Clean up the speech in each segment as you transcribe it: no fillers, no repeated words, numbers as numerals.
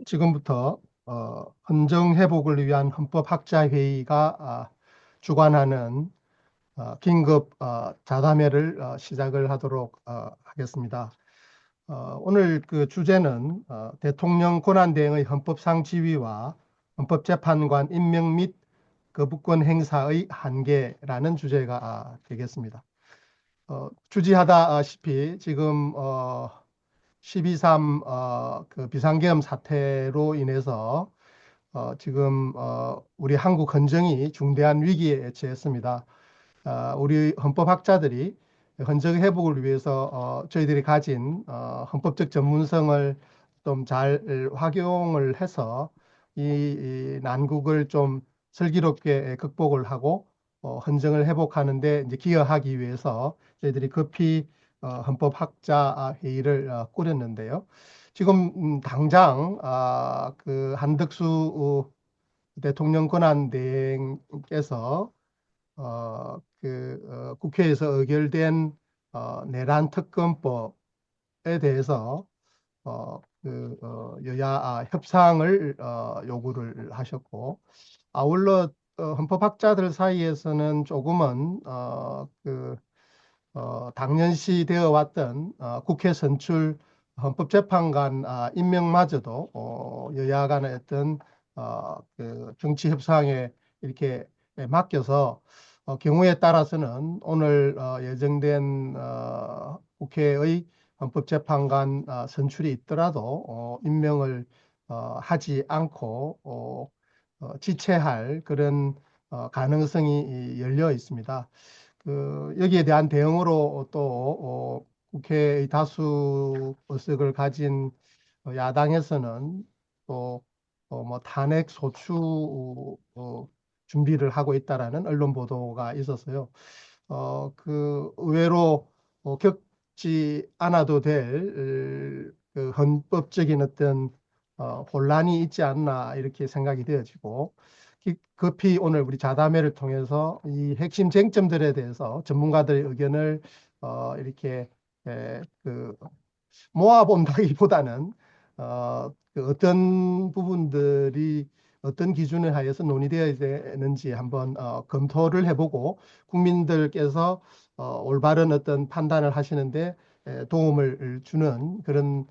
지금부터 헌정 회복을 위한 헌법학자회의가 주관하는 긴급 자담회를 시작을 하도록 하겠습니다. 오늘 그 주제는 대통령 권한대행의 헌법상 지위와 헌법재판관 임명 및 거부권 행사의 한계라는 주제가 되겠습니다. 주지하다시피 지금 12.3 그 비상계엄 사태로 인해서 지금 우리 한국 헌정이 중대한 위기에 처했습니다. 우리 헌법학자들이 헌정 회복을 위해서 저희들이 가진 헌법적 전문성을 좀 잘 활용을 해서 이 난국을 좀 슬기롭게 극복을 하고 헌정을 회복하는데 이제 기여하기 위해서 저희들이 급히 헌법학자 회의를 꾸렸는데요. 지금 당장 그 한덕수 대통령 권한대행께서 국회에서 의결된 내란 특검법에 대해서 여야 협상을 요구를 하셨고, 아울러 헌법학자들 사이에서는 조금은 당연시 되어 왔던 국회 선출 헌법재판관 임명마저도 여야 간의 어떤 그 정치 협상에 이렇게 맡겨서 경우에 따라서는 오늘 예정된 국회의 헌법재판관 선출이 있더라도 임명을 하지 않고 지체할 그런 가능성이 열려 있습니다. 여기에 대한 대응으로 또 국회의 다수 의석을 가진 야당에서는 또 뭐 탄핵 소추 준비를 하고 있다라는 언론 보도가 있었어요. 의외로 겪지 않아도 될 그 헌법적인 어떤 혼란이 있지 않나 이렇게 생각이 되어지고, 급히 오늘 우리 자담회를 통해서 이 핵심 쟁점들에 대해서 전문가들의 의견을 이렇게 모아본다기보다는 어떤 부분들이 어떤 기준에 하여서 논의되어야 되는지 한번 검토를 해보고 국민들께서 올바른 어떤 판단을 하시는데 도움을 주는 그런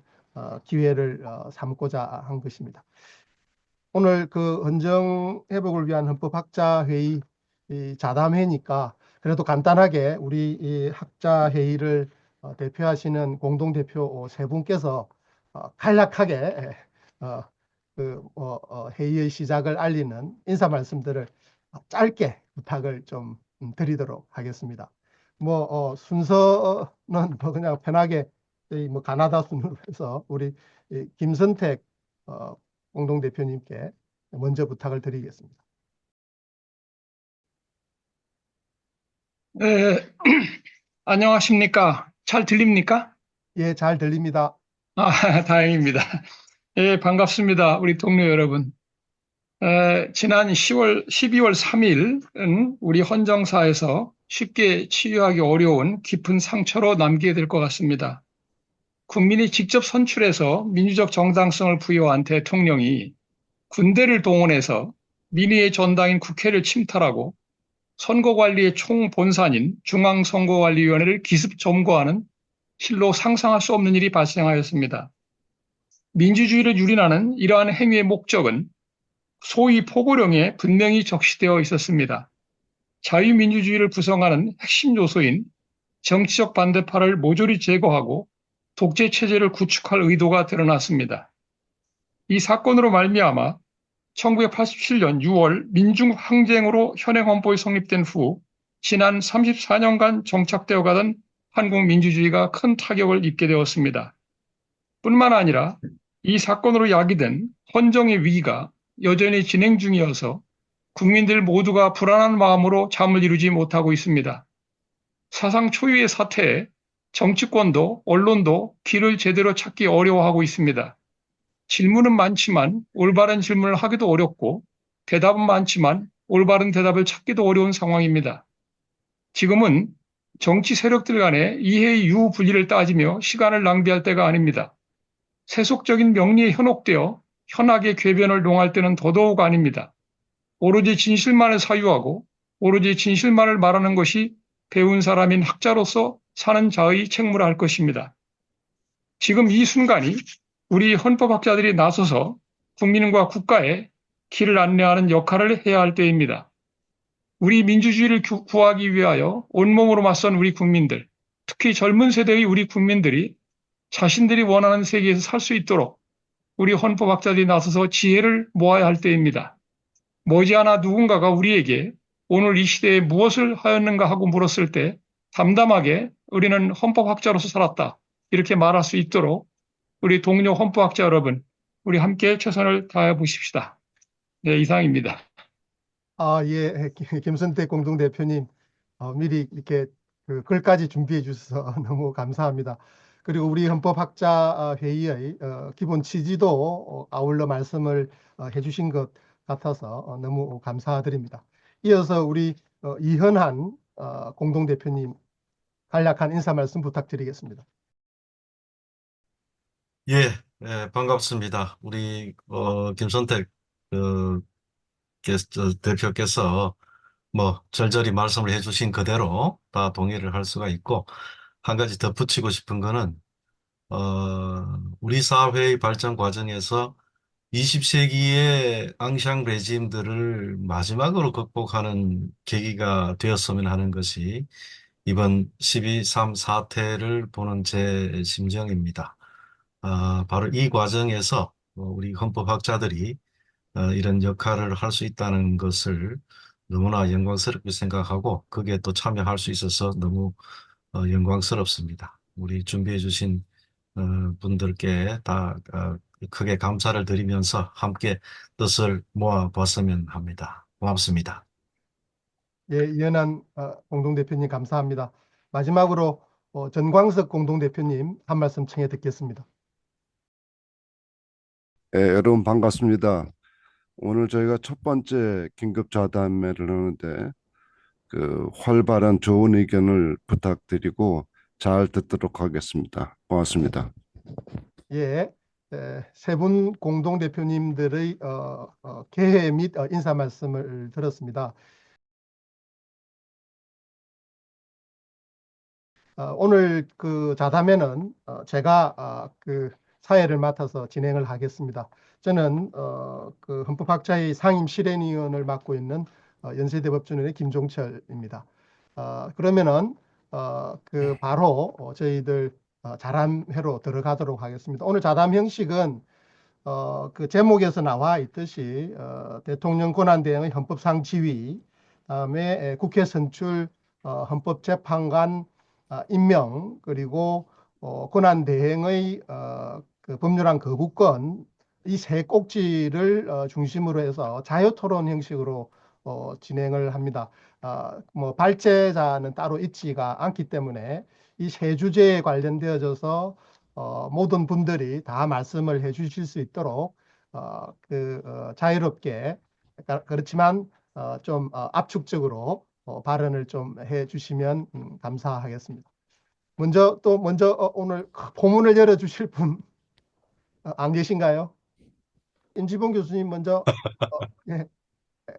기회를 삼고자 한 것입니다. 오늘 그 헌정 회복을 위한 헌법학자 회의 자담회니까 그래도 간단하게 우리 이 학자 회의를 대표하시는 공동대표 세 분께서 간략하게 회의의 시작을 알리는 인사 말씀들을 짧게 부탁을 좀 드리도록 하겠습니다. 순서는 그냥 편하게 뭐 가나다 순으로 해서 우리 김선택 공동대표님께 먼저 부탁을 드리겠습니다. 네, 안녕하십니까? 잘 들립니까? 예, 잘 들립니다. 다행입니다. 예, 반갑습니다. 우리 동료 여러분. 지난 12월 3일은 우리 헌정사에서 쉽게 치유하기 어려운 깊은 상처로 남게 될 것 같습니다. 국민이 직접 선출해서 민주적 정당성을 부여한 대통령이 군대를 동원해서 민의의 전당인 국회를 침탈하고 선거관리의 총본산인 중앙선거관리위원회를 기습 점거하는 실로 상상할 수 없는 일이 발생하였습니다. 민주주의를 유린하는 이러한 행위의 목적은 소위 포고령에 분명히 적시되어 있었습니다. 자유민주주의를 구성하는 핵심 요소인 정치적 반대파를 모조리 제거하고 독재체제를 구축할 의도가 드러났습니다. 이 사건으로 말미암아 1987년 6월 민중항쟁으로 현행헌법이 성립된 후 지난 34년간 정착되어 가던 한국 민주주의가 큰 타격을 입게 되었습니다. 뿐만 아니라 이 사건으로 야기된 헌정의 위기가 여전히 진행 중이어서 국민들 모두가 불안한 마음으로 잠을 이루지 못하고 있습니다. 사상 초유의 사태에 정치권도 언론도 길을 제대로 찾기 어려워하고 있습니다. 질문은 많지만 올바른 질문을 하기도 어렵고 대답은 많지만 올바른 대답을 찾기도 어려운 상황입니다. 지금은 정치 세력들 간의 이해의 유불리를 따지며 시간을 낭비할 때가 아닙니다. 세속적인 명리에 현혹되어 현악의 궤변을 농할 때는 더더욱 아닙니다. 오로지 진실만을 사유하고 오로지 진실만을 말하는 것이 배운 사람인 학자로서 사는 자의 책무라 할 것입니다. 지금 이 순간이 우리 헌법학자들이 나서서 국민과 국가에 길을 안내하는 역할을 해야 할 때입니다. 우리 민주주의를 구하기 위하여 온몸으로 맞선 우리 국민들, 특히 젊은 세대의 우리 국민들이 자신들이 원하는 세계에서 살 수 있도록 우리 헌법학자들이 나서서 지혜를 모아야 할 때입니다. 머지않아 누군가가 우리에게 오늘 이 시대에 무엇을 하였는가 하고 물었을 때 담담하게 우리는 헌법학자로서 살았다. 이렇게 말할 수 있도록 우리 동료 헌법학자 여러분, 우리 함께 최선을 다해 보십시다. 네, 이상입니다. 예, 김선태 공동대표님, 미리 이렇게 그 글까지 준비해 주셔서 너무 감사합니다. 그리고 우리 헌법학자 회의의 기본 취지도 아울러 말씀을 해주신 것 같아서 너무 감사드립니다. 이어서 우리 이현한 공동대표님 간략한 인사 말씀 부탁드리겠습니다. 예, 반갑습니다. 우리 김선택 그, 대표께서 뭐 절절히 말씀을 해주신 그대로 다 동의를 할 수가 있고 한 가지 덧붙이고 싶은 거는 우리 사회의 발전 과정에서 20세기의 앙샹 레짐들을 마지막으로 극복하는 계기가 되었으면 하는 것이 이번 12.3 사태를 보는 제 심정입니다. 바로 이 과정에서 우리 헌법학자들이 이런 역할을 할 수 있다는 것을 너무나 영광스럽게 생각하고 거기에 또 참여할 수 있어서 너무 영광스럽습니다. 우리 준비해 주신 분들께 다 크게 감사를 드리면서 함께 뜻을 모아 봤으면 합니다. 고맙습니다. 예, 이현한 공동대표님 감사합니다. 마지막으로 전광석 공동대표님 한 말씀 청해 듣겠습니다. 여러분 반갑습니다. 오늘 저희가 첫 번째 긴급 자담회를 하는데 그 활발한 좋은 의견을 부탁드리고 잘 듣도록 하겠습니다. 고맙습니다. 예, 세 분 공동대표님들의 개회 및 인사 말씀을 들었습니다. 오늘 그 자담회는 제가 그 사회를 맡아서 진행을 하겠습니다. 저는 그 헌법학자의 상임 실행위원을 맡고 있는 연세대 법조인의 김종철입니다. 그러면은 그 바로 저희들 자담회로 들어가도록 하겠습니다. 오늘 자담 형식은 그 제목에서 나와 있듯이 대통령 권한대행의 헌법상 지위, 다음에 국회 선출 헌법재판관 임명, 그리고 권한대행의 그 법률안 거부권, 이 세 꼭지를 중심으로 해서 자유토론 형식으로 진행을 합니다. 뭐 발제자는 따로 있지가 않기 때문에 이 세 주제에 관련되어져서 모든 분들이 다 말씀을 해 주실 수 있도록 자유롭게 그렇지만 좀 압축적으로 발언을 좀 해 주시면 감사하겠습니다. 먼저 오늘 포문을 열어 주실 분 안 계신가요? 임지봉 교수님 먼저 예, 예,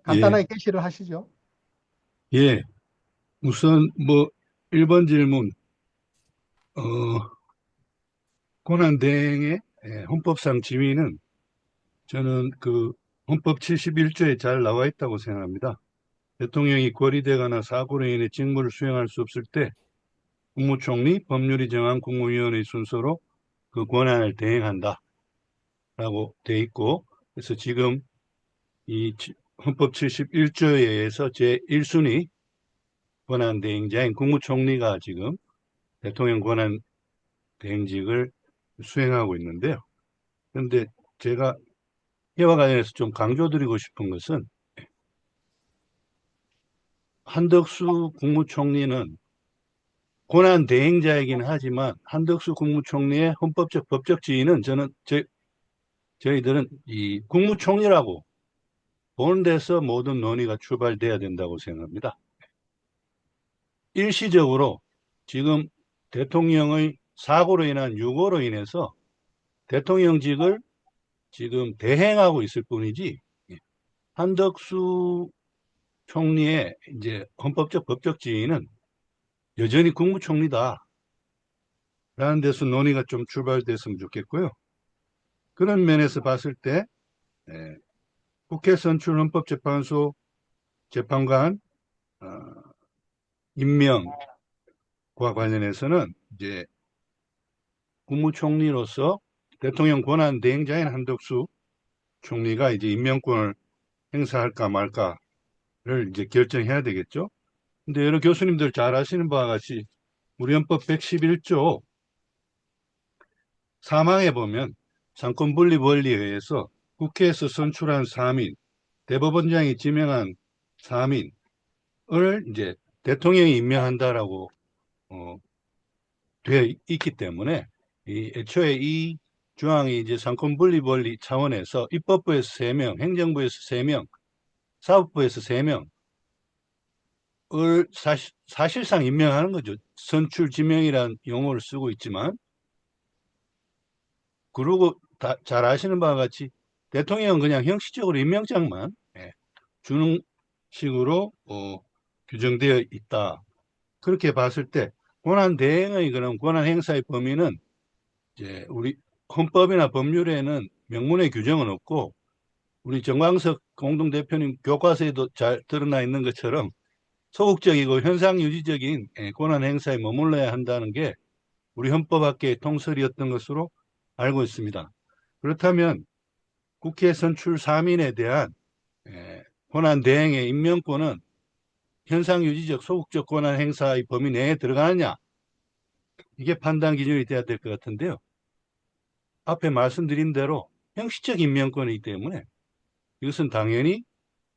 간단하게 게시를 하시죠. 예. 우선 뭐 1번 질문, 어, 권한대행의 헌법상 지위는 저는 그 헌법 71조에 잘 나와 있다고 생각합니다. 대통령이 고리되거나 사고로 인해 직무를 수행할 수 없을 때 국무총리, 법률이 정한 국무위원의 순서로 그 권한을 대행한다라고 돼 있고, 그래서 지금 이 헌법 71조에 의해서 제1순위 권한대행자인 국무총리가 지금 대통령 권한 대행직을 수행하고 있는데요. 그런데 제가 이와 관련해서 좀 강조드리고 싶은 것은 한덕수 국무총리는 권한 대행자이긴 하지만 한덕수 국무총리의 헌법적 법적 지위는 저희들은 이 국무총리라고 보는 데서 모든 논의가 출발돼야 된다고 생각합니다. 일시적으로 지금 대통령의 사고로 인한 유고로 인해서 대통령직을 지금 대행하고 있을 뿐이지, 한덕수 총리의 이제 헌법적 법적 지위는 여전히 국무총리다. 라는 데서 논의가 좀 출발됐으면 좋겠고요. 그런 면에서 봤을 때, 국회 선출 헌법재판소 재판관 임명과 관련해서는 이제 국무총리로서 대통령 권한 대행자인 한덕수 총리가 이제 임명권을 행사할까 말까를 이제 결정해야 되겠죠. 근데 여러 교수님들 잘 아시는 바와 같이 우리 헌법 111조 사망에 보면 상권분립 원리에 의해서 국회에서 선출한 사민, 대법원장이 지명한 사민을 이제 대통령이 임명한다라고 되어 있기 때문에 애초에 이 조항이 이제 상권분립 원리 차원에서 입법부에서 3명, 행정부에서 3명, 사법부에서 3명을 사실상 임명하는 거죠. 선출 지명이라는 용어를 쓰고 있지만, 그리고 잘 아시는 바와 같이 대통령은 그냥 형식적으로 임명장만 주는 식으로 규정되어 있다. 그렇게 봤을 때 권한 대행의 그런 권한 행사의 범위는 이제 우리 헌법이나 법률에는 명문의 규정은 없고, 우리 정광석 공동대표님 교과서에도 잘 드러나 있는 것처럼 소극적이고 현상유지적인 권한 행사에 머물러야 한다는 게 우리 헌법학계의 통설이었던 것으로 알고 있습니다. 그렇다면 국회 선출 사민에 대한 권한 대행의 임명권은 현상유지적 소극적 권한 행사의 범위 내에 들어가느냐, 이게 판단 기준이 돼야 될 것 같은데요. 앞에 말씀드린 대로 형식적 임명권이기 때문에 이것은 당연히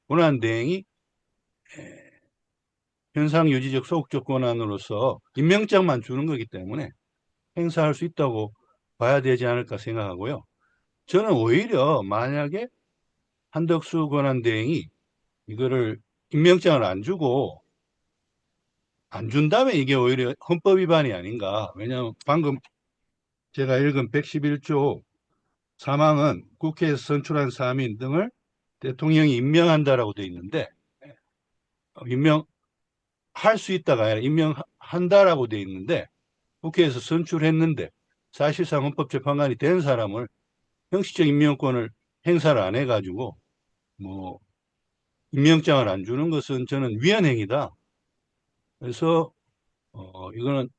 권한 대행이 현상유지적 소극적 권한으로서 임명장만 주는 거기 때문에 행사할 수 있다고 봐야 되지 않을까 생각하고요. 저는 오히려 만약에 한덕수 권한대행이 이거를 임명장을 안 준다면 이게 오히려 헌법 위반이 아닌가. 왜냐하면 방금 제가 읽은 111조 사망은 국회에서 선출한 사민 등을 대통령이 임명한다라고 되어 있는데, 임명할 수 있다가 아니라 임명한다라고 되어 있는데, 국회에서 선출했는데 사실상 헌법재판관이 된 사람을 형식적 임명권을 행사를 안 해가지고 뭐 임명장을 안 주는 것은 저는 위헌행위다. 그래서 이거는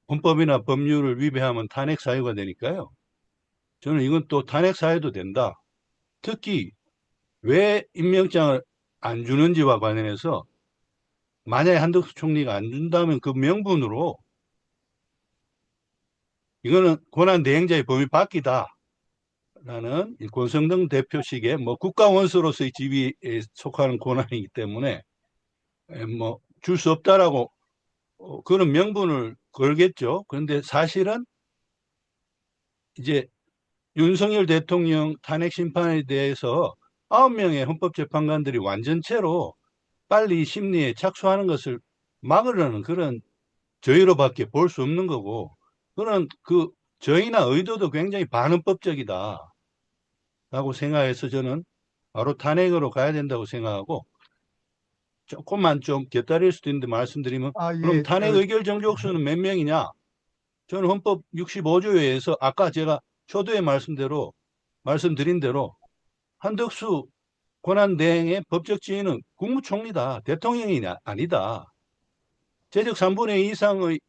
헌법이나 법률을 위배하면 탄핵 사유가 되니까요. 저는 이건 또 탄핵 사유도 된다. 특히 왜 임명장을 안 주는지와 관련해서 만약에 한덕수 총리가 안 준다면 그 명분으로 이거는 권한 대행자의 범위 밖이다. 라는 권성동 대표식의 뭐 국가 원수로서의 지위에 속하는 권한이기 때문에 뭐 줄 수 없다라고 그런 명분을 걸겠죠. 그런데 사실은 이제 윤석열 대통령 탄핵 심판에 대해서 9명의 헌법재판관들이 완전체로 빨리 심리에 착수하는 것을 막으려는 그런 저희로밖에 볼 수 없는 거고, 그런 그 저희나 의도도 굉장히 반헌법적이다 라고 생각해서 저는 바로 탄핵으로 가야 된다고 생각하고, 조금만 좀 곁다릴 수도 있는데 말씀드리면, 그럼 예, 탄핵 의결 정족수는 몇 명이냐? 저는 헌법 65조에 의해서 아까 제가 초두에 말씀드린 대로 한덕수 권한대행의 법적 지위는 국무총리다. 대통령이 아니다. 재적 3분의 2 이상의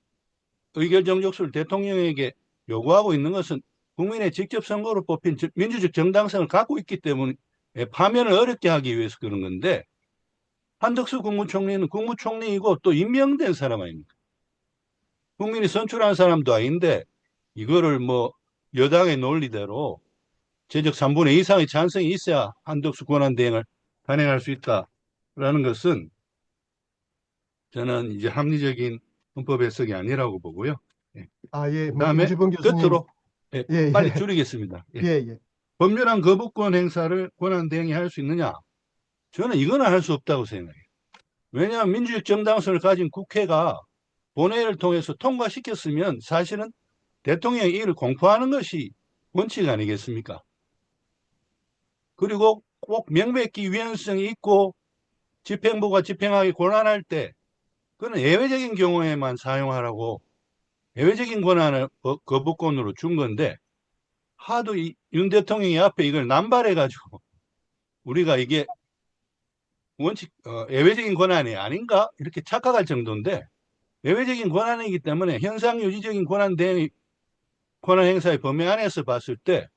의결 정족수를 대통령에게 요구하고 있는 것은 국민의 직접 선거로 뽑힌 민주적 정당성을 갖고 있기 때문에 파면을 어렵게 하기 위해서 그런 건데, 한덕수 국무총리는 국무총리이고 또 임명된 사람 아닙니까? 국민이 선출한 사람도 아닌데 이거를 뭐 여당의 논리대로 재적 3분의 2 이상의 찬성이 있어야 한덕수 권한대행을 단행할 수 있다라는 것은 저는 이제 합리적인 헌법 해석이 아니라고 보고요. 예, 뭐 그다음에 임지범 교수님, 끝으로 예, 빨리 예, 줄이겠습니다. 예, 예. 법률안 거부권 행사를 권한대행이 할 수 있느냐? 저는 이거는 할 수 없다고 생각해요. 왜냐하면 민주적 정당성을 가진 국회가 본회의를 통해서 통과시켰으면 사실은 대통령이 이를 공포하는 것이 원칙 아니겠습니까? 그리고 꼭 명백히 위헌성이 있고 집행부가 집행하기 곤란할 때 그건 예외적인 경우에만 사용하라고 예외적인 권한을 거부권으로 준 건데 하도 윤 대통령이 앞에 이걸 남발해가지고 우리가 이게 원칙 예외적인 권한이 아닌가 이렇게 착각할 정도인데 예외적인 권한이기 때문에 현상유지적인 권한 행사의 범위 안에서 봤을 때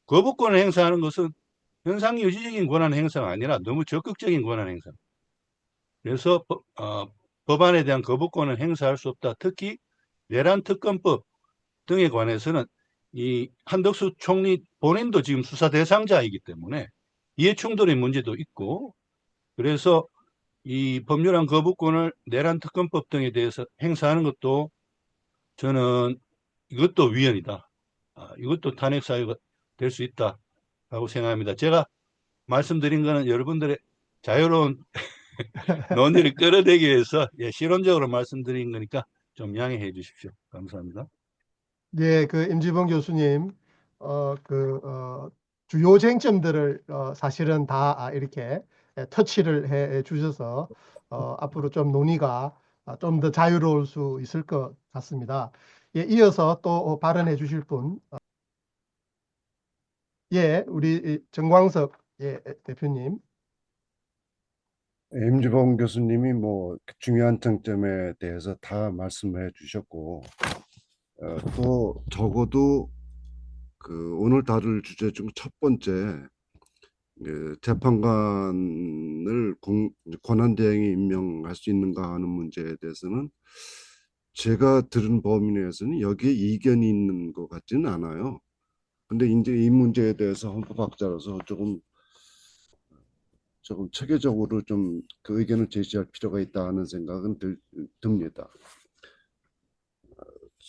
거부권을 행사하는 것은 현상유지적인 권한 행사가 아니라 너무 적극적인 권한 행사. 그래서 법안에 대한 거부권을 행사할 수 없다. 특히 내란 특검법 등에 관해서는 이 한덕수 총리 본인도 지금 수사 대상자이기 때문에 이해 충돌의 문제도 있고 그래서 이 법률안 거부권을 내란 특검법 등에 대해서 행사하는 것도 저는 이것도 위헌이다. 이것도 탄핵 사유가 될 수 있다라고 생각합니다. 제가 말씀드린 거는 여러분들의 자유로운 논의를 끌어내기 위해서 실론적으로 말씀드린 거니까 좀 양해해 주십시오. 감사합니다. 예, 그 임지봉 교수님, 주요 쟁점들을 사실은 다 이렇게 터치를 해 주셔서 앞으로 좀 논의가 좀 더 자유로울 수 있을 것 같습니다. 예, 이어서 또 발언해 주실 분, 예, 우리 정광석 대표님. 임주범 교수님이 뭐 중요한 쟁점에 대해서 다 말씀해 주셨고, 또 적어도 그 오늘 다룰 주제 중 첫 번째 재판관을 권한대행이 임명할 수 있는가 하는 문제에 대해서는 제가 들은 범위 내에서는 여기에 이견이 있는 것 같지는 않아요. 근데 이제 이 문제에 대해서 헌법학자로서 조금 체계적으로 좀 그 의견을 제시할 필요가 있다 하는 생각은 듭니다.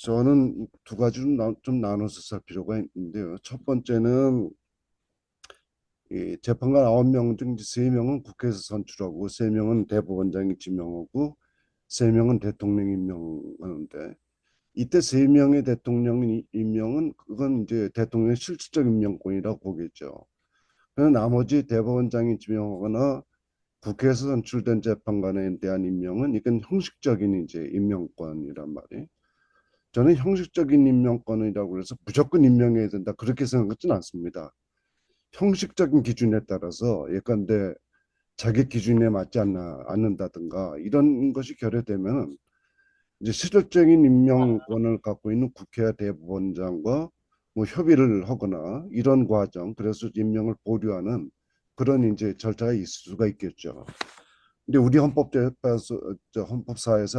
저는 두 가지로 좀 나눠서 살 필요가 있는데요. 첫 번째는 이 재판관 9명 중 3명은 국회에서 선출하고 3명은 대법원장이 지명하고 3명은 대통령이 임명하는데 이때 3명의 대통령 임명은 그건 이제 대통령의 실질적 임명권이라고 보겠죠. 그러나 나머지 대법원장이 지명하거나 국회에서 선출된 재판관에 대한 임명은 이건 형식적인 이제 임명권이란 말이에요. 저는 형식적인 임명권이라고 해서 무조건 임명해야 된다 그렇게 생각하지는 않습니다. 형식적인 기준에 따라서 예컨대 자기 기준에 맞지 않는다든가 이런 것이 결여되면 이제 실질적인 임명권을 갖고 있는 국회와 대법원장과 뭐 협의를 하거나 이런 과정, 그래서 임명을 보류하는 그런 이제 절차가 있을 수가 있겠죠. 근데 우리 헌법사에서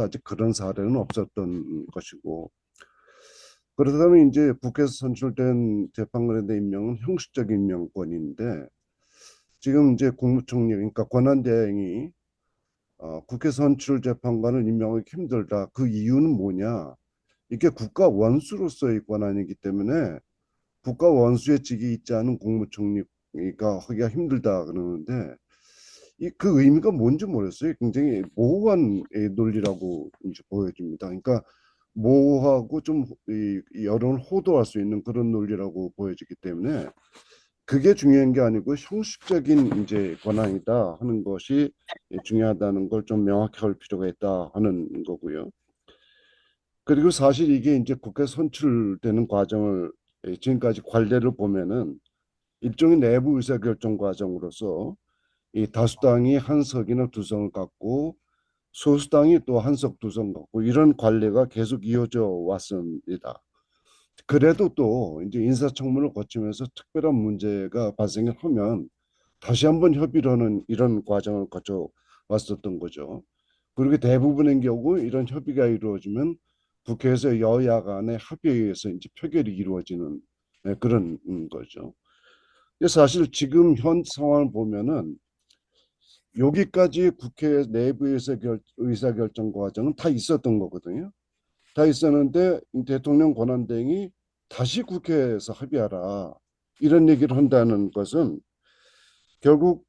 아직 그런 사례는 없었던 것이고, 그렇다면 이제 국회에서 선출된 재판관에 대한 임명은 형식적인 임명권인데 지금 이제 국무총리 그러니까 권한대행이 국회 선출 재판관을 임명하기 힘들다. 그 이유는 뭐냐? 이게 국가 원수로서의 권한이기 때문에 국가 원수의 직이 있지 않은 국무총리가 하기가 힘들다 그러는데 그 의미가 뭔지 모르겠어요. 굉장히 모호한 논리라고 이제 보여집니다. 그러니까 모호하고 좀 여론을 호도할 수 있는 그런 논리라고 보여지기 때문에 그게 중요한 게 아니고 형식적인 이제 권한이다 하는 것이 중요하다는 걸 좀 명확히 할 필요가 있다 하는 거고요. 그리고 사실 이게 이제 국회 선출되는 과정을 지금까지 관례를 보면은 일종의 내부 의사결정 과정으로서 이 다수당이 한 석이나 두 석을 갖고 소수당이 또 한 석, 두 석 갖고 이런 관례가 계속 이어져 왔습니다. 그래도 또 이제 인사청문을 거치면서 특별한 문제가 발생을 하면 다시 한번 협의를 하는 이런 과정을 거쳐 왔었던 거죠. 그리고 대부분의 경우 이런 협의가 이루어지면 국회에서 여야 간의 합의에 의해서 이제 표결이 이루어지는 그런 거죠. 근데 사실 지금 현 상황을 보면은 여기까지 국회 내부에서 의사결정 과정은 다 있었던 거거든요. 다 있었는데 대통령 권한대행이 다시 국회에서 합의하라 이런 얘기를 한다는 것은 결국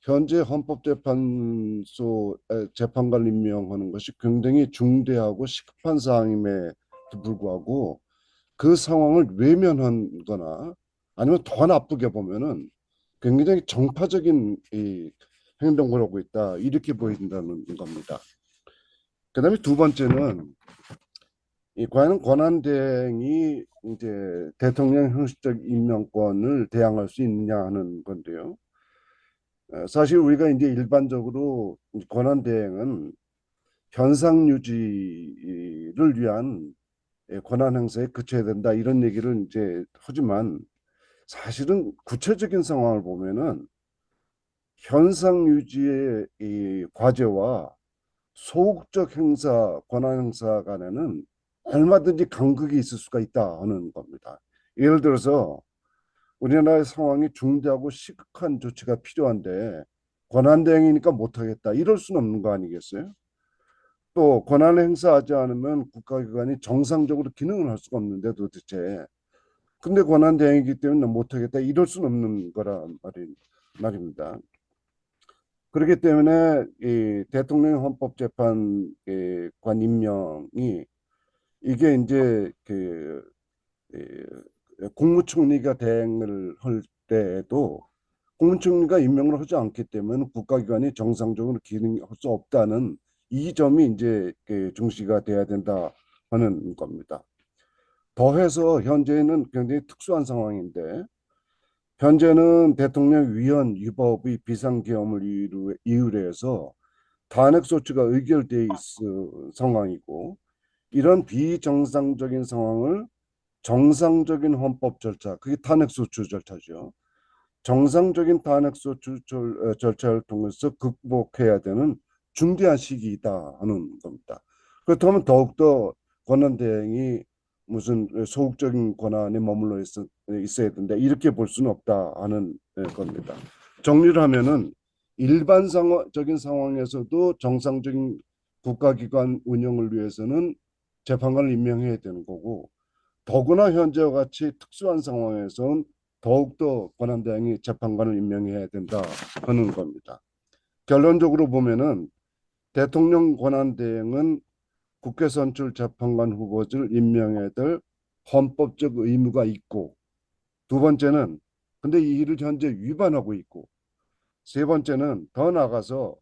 현재 헌법재판소 재판관 임명하는 것이 굉장히 중대하고 시급한 사항임에도 불구하고 그 상황을 외면한 거나 아니면 더 나쁘게 보면은 굉장히 정파적인 이 행동을 하고 있다 이렇게 보인다는 겁니다. 그다음에 두 번째는 이 과연 권한대행이 이제 대통령 형식적 임명권을 대항할 수 있느냐 하는 건데요. 사실 우리가 이제 일반적으로 권한대행은 현상 유지를 위한 권한 행사에 그쳐야 된다 이런 얘기를 이제 하지만 사실은 구체적인 상황을 보면은 현상 유지의 이 과제와 소극적 행사, 권한 행사 간에는 얼마든지 간극이 있을 수가 있다 하는 겁니다. 예를 들어서 우리나라의 상황이 중대하고 시급한 조치가 필요한데 권한대행이니까 못하겠다 이럴 수는 없는 거 아니겠어요? 또 권한을 행사하지 않으면 국가기관이 정상적으로 기능을 할 수가 없는데 도대체 근데 권한대행이기 때문에 못하겠다 이럴 수는 없는 거란 말입니다. 그렇기 때문에 이 대통령 헌법재판관 임명이 이게 이제 국무총리가 대행을 할 때에도 국무총리가 임명을 하지 않기 때문에 국가기관이 정상적으로 기능할 수 없다는 이 점이 이제 중시가 돼야 된다 하는 겁니다. 더해서 현재는 굉장히 특수한 상황인데 현재는 대통령 위헌 위법의 비상계엄을 이유로 해서 탄핵 소추가 의결돼 있는 상황이고 이런 비정상적인 상황을 정상적인 헌법 절차, 그게 탄핵 소추 절차죠. 정상적인 탄핵 소추 절차를 통해서 극복해야 되는 중대한 시기이다 하는 겁니다. 그렇다면 더욱더 권한대행이 무슨 소극적인 권한에 머물러 있어야 된다 이렇게 볼 수는 없다 하는 겁니다. 정리를 하면은 일반적인 상황에서도 정상적인 국가기관 운영을 위해서는 재판관을 임명해야 되는 거고 더구나 현재와 같이 특수한 상황에서는 더욱더 권한대행이 재판관을 임명해야 된다 하는 겁니다. 결론적으로 보면은 대통령 권한대행은 국회 선출 재판관 후보자를 임명해야 될 헌법적 의무가 있고 두 번째는 근데 이 일을 현재 위반하고 있고 세 번째는 더 나아가서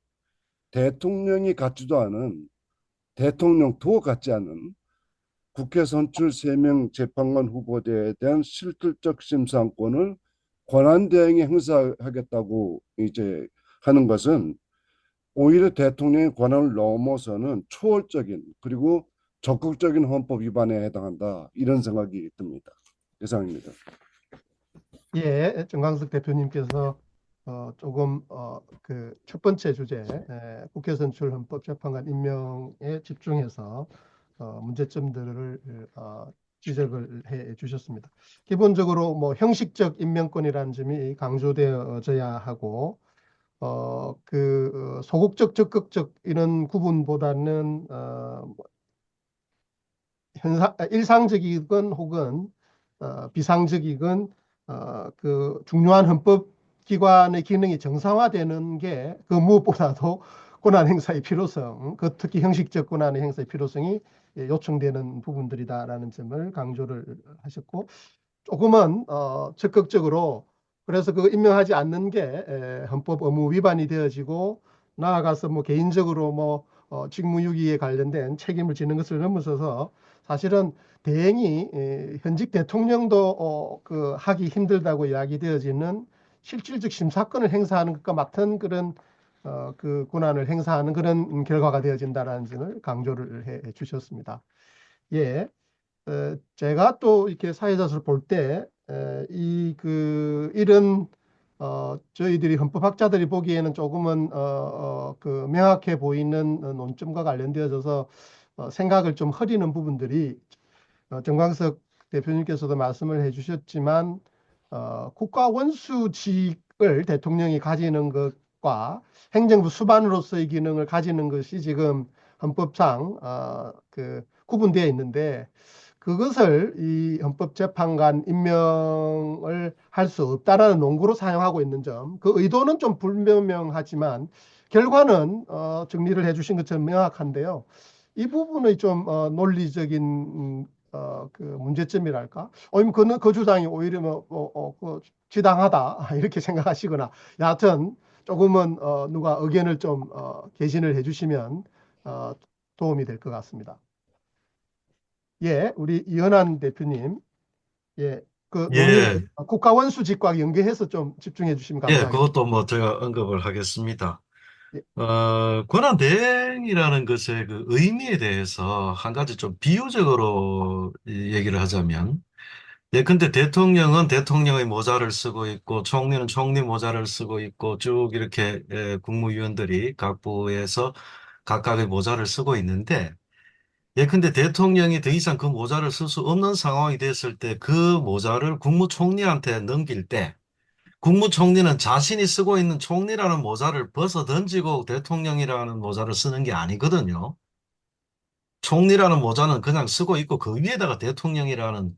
대통령이 갖지도 않은 대통령도 갖지 않은 국회 선출 3명 재판관 후보자에 대한 실질적 심사권을 권한대행이 행사하겠다고 이제 하는 것은 오히려 대통령의 권한을 넘어서는 초월적인 그리고 적극적인 헌법 위반에 해당한다 이런 생각이 듭니다. 이상입니다. 예, 정광석 대표님께서 조금 그 첫 번째 주제 국회 선출 헌법재판관 임명에 집중해서 문제점들을 지적을 해 주셨습니다. 기본적으로 뭐 형식적 임명권이라는 점이 강조되어져야 하고 소극적, 적극적 이런 구분보다는 일상적이건 혹은 비상적이건 그 중요한 헌법기관의 기능이 정상화되는 게 그 무엇보다도 권한 행사의 필요성, 특히 형식적 권한의 행사의 필요성이 요청되는 부분들이다라는 점을 강조를 하셨고 조금은 적극적으로 그래서 그 임명하지 않는 게 헌법 의무 위반이 되어지고 나아가서 뭐 개인적으로 뭐 직무유기에 관련된 책임을 지는 것을 넘어서서 사실은 대행이 현직 대통령도 하기 힘들다고 이야기되어지는 실질적 심사권을 행사하는 것과 같은 그런 그 권한을 행사하는 그런 결과가 되어진다라는 점을 강조를 해 주셨습니다. 예. 제가 또 이렇게 사회자를 볼 때 이런 저희들이 헌법학자들이 보기에는 조금은 그 명확해 보이는 논점과 관련되어져서 생각을 좀 흐리는 부분들이 정광석 대표님께서도 말씀을 해주셨지만 국가 원수직을 대통령이 가지는 것과 행정부 수반으로서의 기능을 가지는 것이 지금 헌법상 구분되어 있는데 그것을 이 헌법재판관 임명을 할 수 없다라는 논구로 사용하고 있는 점, 그 의도는 좀 불명명하지만 결과는 정리를 해주신 것처럼 명확한데요. 이 부분의 좀 논리적인 그 문제점이랄까? 아니면 그 주장이 오히려 지당하다 이렇게 생각하시거나 여하튼 조금은 누가 의견을 좀 개진을 해주시면 어, 도움이 될 것 같습니다. 예, 우리 이현환 대표님, 예, 그 논의 예, 국가원수 직과 연계해서 좀 집중해 주시면 예, 감사하겠습니다. 그것도 뭐 제가 언급을 하겠습니다. 예, 권한대행이라는 것의 그 의미에 대해서 한 가지 좀 비유적으로 이 얘기를 하자면, 예, 근데 대통령은 대통령의 모자를 쓰고 있고, 총리는 총리 모자를 쓰고 있고, 쭉 이렇게 국무위원들이 각 부에서 각각의 모자를 쓰고 있는데, 예, 근데 대통령이 더 이상 그 모자를 쓸 수 없는 상황이 됐을 때 그 모자를 국무총리한테 넘길 때, 국무총리는 자신이 쓰고 있는 총리라는 모자를 벗어 던지고 대통령이라는 모자를 쓰는 게 아니거든요. 총리라는 모자는 그냥 쓰고 있고 그 위에다가 대통령이라는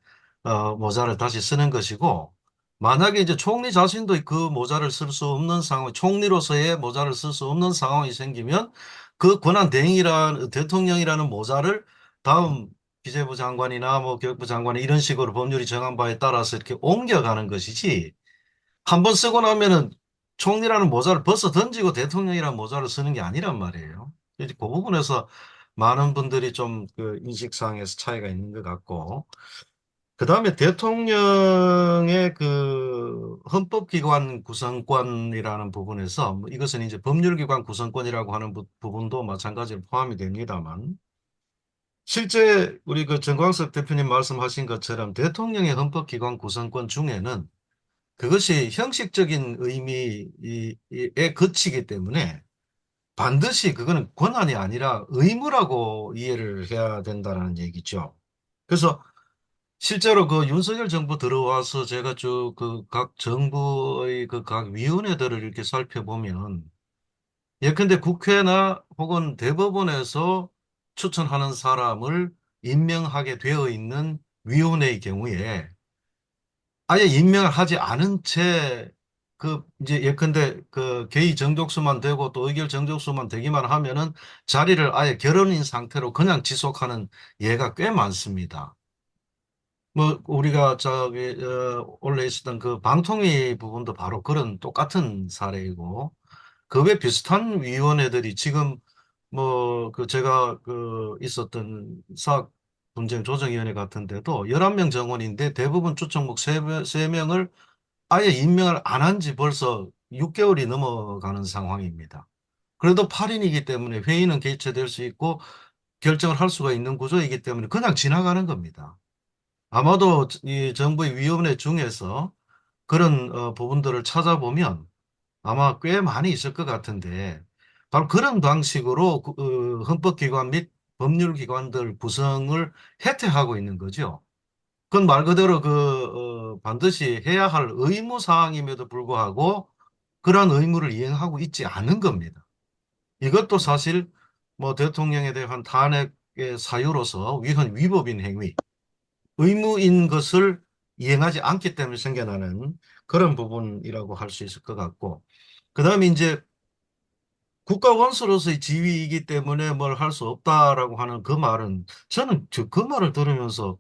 모자를 다시 쓰는 것이고, 만약에 이제 총리 자신도 그 모자를 쓸 수 없는 상황, 총리로서의 모자를 쓸 수 없는 상황이 생기면 그 권한 대행이라는 대통령이라는 모자를 다음 기재부 장관이나 뭐 교육부 장관이 이런 식으로 법률이 정한 바에 따라서 이렇게 옮겨가는 것이지, 한 번 쓰고 나면은 총리라는 모자를 벗어 던지고 대통령이라는 모자를 쓰는 게 아니란 말이에요. 이제 그 부분에서 많은 분들이 좀 그 인식상에서 차이가 있는 것 같고, 그 다음에 대통령의 그 헌법기관 구성권이라는 부분에서 뭐 이것은 이제 법률기관 구성권이라고 하는 부분도 마찬가지로 포함이 됩니다만, 실제 우리 그 정광석 대표님 말씀하신 것처럼 대통령의 헌법기관 구성권 중에는 그것이 형식적인 의미에 그치기 때문에 반드시 그거는 권한이 아니라 의무라고 이해를 해야 된다는 얘기죠. 그래서 실제로 그 윤석열 정부 들어와서 제가 쭉 그 각 정부의 그 각 위원회들을 이렇게 살펴보면, 예컨대 국회나 혹은 대법원에서 추천하는 사람을 임명하게 되어 있는 위원회의 경우에 아예 임명을 하지 않은 채 그 이제 예컨대 그 개의 정족수만 되고 또 의결 정족수만 되기만 하면은 자리를 아예 결혼인 상태로 그냥 지속하는 예가 꽤 많습니다. 뭐 우리가 저기 원래 있었던 그 방통위 부분도 바로 그런 똑같은 사례이고, 그 외 비슷한 위원회들이 지금 뭐 그 제가 그 있었던 사학 분쟁 조정위원회 같은 데도 11명 정원인데 대부분 추천목 3명을 아예 임명을 안 한 지 벌써 6개월이 넘어가는 상황입니다. 그래도 8인이기 때문에 회의는 개최될 수 있고 결정을 할 수가 있는 구조이기 때문에 그냥 지나가는 겁니다. 아마도 이 정부의 위원회 중에서 그런 부분들을 찾아보면 아마 꽤 많이 있을 것 같은데, 바로 그런 방식으로 헌법기관 및 법률기관들 구성을 해태하고 있는 거죠. 그건 말 그대로 반드시 해야 할 의무 사항임에도 불구하고 그러한 의무를 이행하고 있지 않은 겁니다. 이것도 사실 뭐 대통령에 대한 탄핵의 사유로서 위헌 위법인 행위, 의무인 것을 이행하지 않기 때문에 생겨나는 그런 부분이라고 할 수 있을 것 같고, 그다음에 이제 국가 원수로서의 지위이기 때문에 뭘 할 수 없다라고 하는 그 말은, 저는 그 말을 들으면서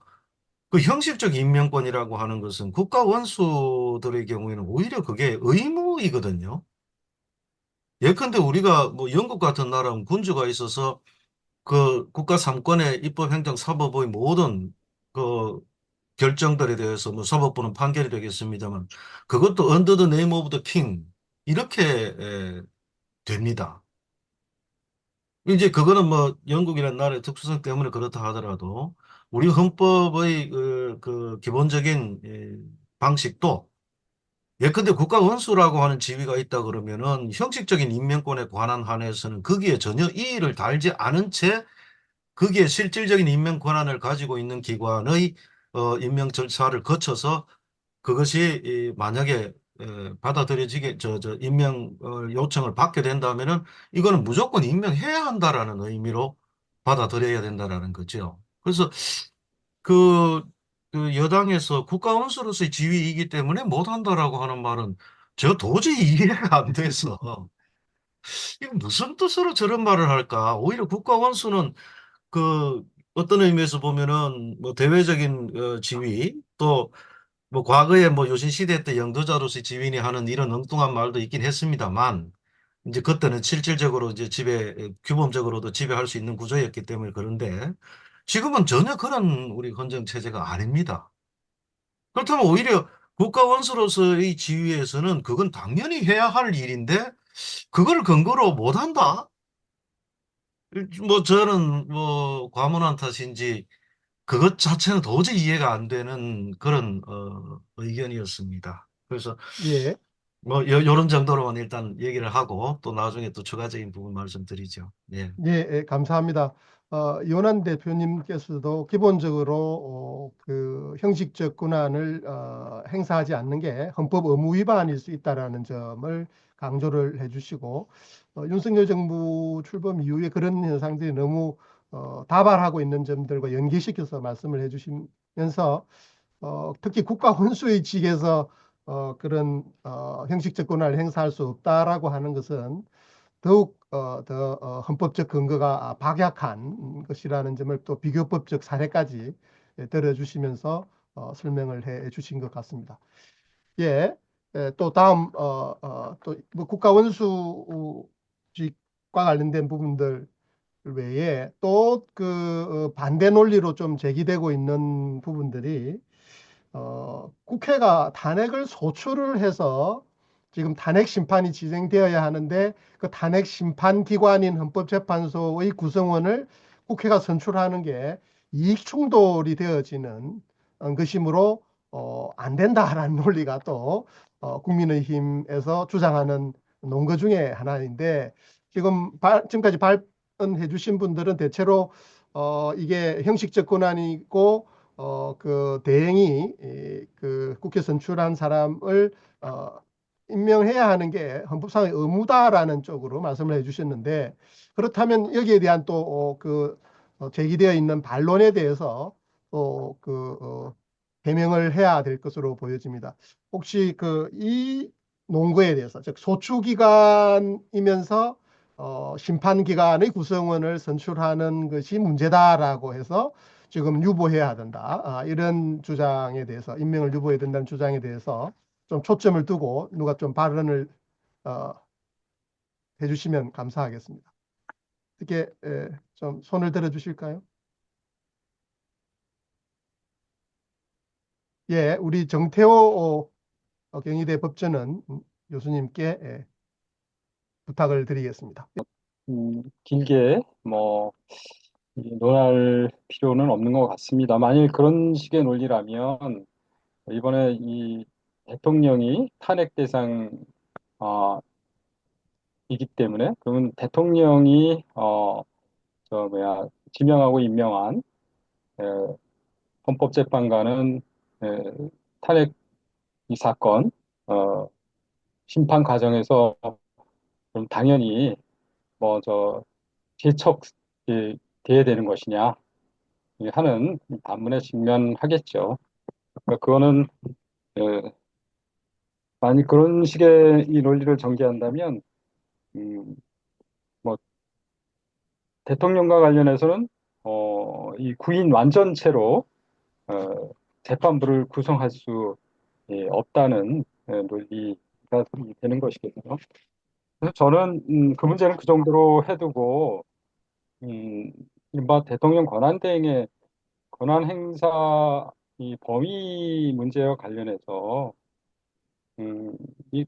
그 형식적 임명권이라고 하는 것은 국가 원수들의 경우에는 오히려 그게 의무이거든요. 예컨대 우리가 뭐 영국 같은 나라는 군주가 있어서 그 국가 삼권의 입법, 행정, 사법의 모든 그 결정들에 대해서 뭐 사법부는 판결이 되겠습니다만 그것도 under the name of the king 이렇게 됩니다. 이제 그거는 뭐 영국이라는 나라의 특수성 때문에 그렇다 하더라도 우리 헌법의 그 기본적인 방식도, 예컨대 국가 원수라고 하는 지위가 있다 그러면은 형식적인 임명권에 관한 한에서는 거기에 전혀 이의를 달지 않은 채 거기에 실질적인 임명 권한을 가지고 있는 기관의 임명 절차를 거쳐서 그것이 만약에 받아들여지게 저 임명 요청을 받게 된다면은 이거는 무조건 임명해야 한다라는 의미로 받아들여야 된다라는 거죠. 그래서 그, 그 여당에서 국가 원수로서의 지위이기 때문에 못한다라고 하는 말은 제가 도저히 이해가 안 돼서 이거 무슨 뜻으로 저런 말을 할까? 오히려 국가 원수는 그 어떤 의미에서 보면은 뭐 대외적인 지위 또 뭐 과거에 뭐 요신 시대 때 영도자로서의 지위니 하는 이런 엉뚱한 말도 있긴 했습니다만 이제 그때는 실질적으로 이제 규범적으로도 지배할 수 있는 구조였기 때문에 그런데 지금은 전혀 그런 우리 헌정 체제가 아닙니다. 그렇다면 오히려 국가 원수로서의 지위에서는 그건 당연히 해야 할 일인데 그걸 근거로 못한다? 뭐 저는 뭐 과문한 탓인지 그것 자체는 도저히 이해가 안 되는 그런 의견이었습니다. 그래서 예. 뭐 요런 정도로만 일단 얘기를 하고 또 나중에 또 추가적인 부분 말씀드리죠. 예. 예, 감사합니다. 요난 대표님께서도 기본적으로 그 형식적 권한을 행사하지 않는 게 헌법 의무 위반일 수 있다라는 점을 강조를 해주시고 윤석열 정부 출범 이후에 그런 현상들이 너무 다발하고 있는 점들과 연계시켜서 말씀을 해주시면서 특히 국가 혼수의 직에서 그런 형식적 권한을 행사할 수 없다라고 하는 것은 더욱 더 헌법적 근거가 박약한 것이라는 점을 또 비교법적 사례까지 들어주시면서 설명을 해 주신 것 같습니다. 예, 또 다음 또뭐 국가 원수직과 관련된 부분들 외에 또 그 반대 논리로 좀 제기되고 있는 부분들이 국회가 탄핵을 소추를 해서 지금 탄핵 심판이 진행되어야 하는데 그 탄핵 심판 기관인 헌법재판소의 구성원을 국회가 선출하는 게 이익 충돌이 되어지는 것이므로 안 된다라는 논리가 또 국민의힘에서 주장하는 논거 중에 하나인데 지금까지 발언해 주신 분들은 대체로 이게 형식적 권한이고 그 대행이 그 국회 선출한 사람을 임명해야 하는 게 헌법상의 의무다라는 쪽으로 말씀을 해주셨는데 그렇다면 여기에 대한 또그 제기되어 있는 반론에 대해서 또그 해명을 해야 될 것으로 보여집니다. 혹시 그 이 논거에 대해서 즉 소추기관이면서 심판기관의 구성원을 선출하는 것이 문제다라고 해서 지금 유보해야 된다. 이런 주장에 대해서 임명을 유보해야 된다는 주장에 대해서 좀 초점을 두고 누가 좀 발언을 어, 해주시면 감사하겠습니다. 어떻게 좀 손을 들어 주실까요? 예, 우리 정태호 경희대 법전은 교수님께 부탁을 드리겠습니다. 길게 논할 필요는 없는 것 같습니다. 만일 그런 식의 논리라면 이번에 이 대통령이 탄핵 대상 이기 때문에 그러면 대통령이 지명하고 임명한 에, 헌법재판관은 탄핵 이 사건 심판 과정에서 그럼 당연히 제척 돼야 되는 것이냐 하는 반문에 직면하겠죠. 그러니까 그거는 만약 그런 식의 이 논리를 전개한다면 음, 뭐 대통령과 관련해서는 이 구인 완전체로 재판부를 구성할 수 없다는 논리가 되는 것이거든요. 그래서 저는 그 문제는 그 정도로 해두고 이른바 대통령 권한대행의 권한 행사 이 범위 문제와 관련해서 이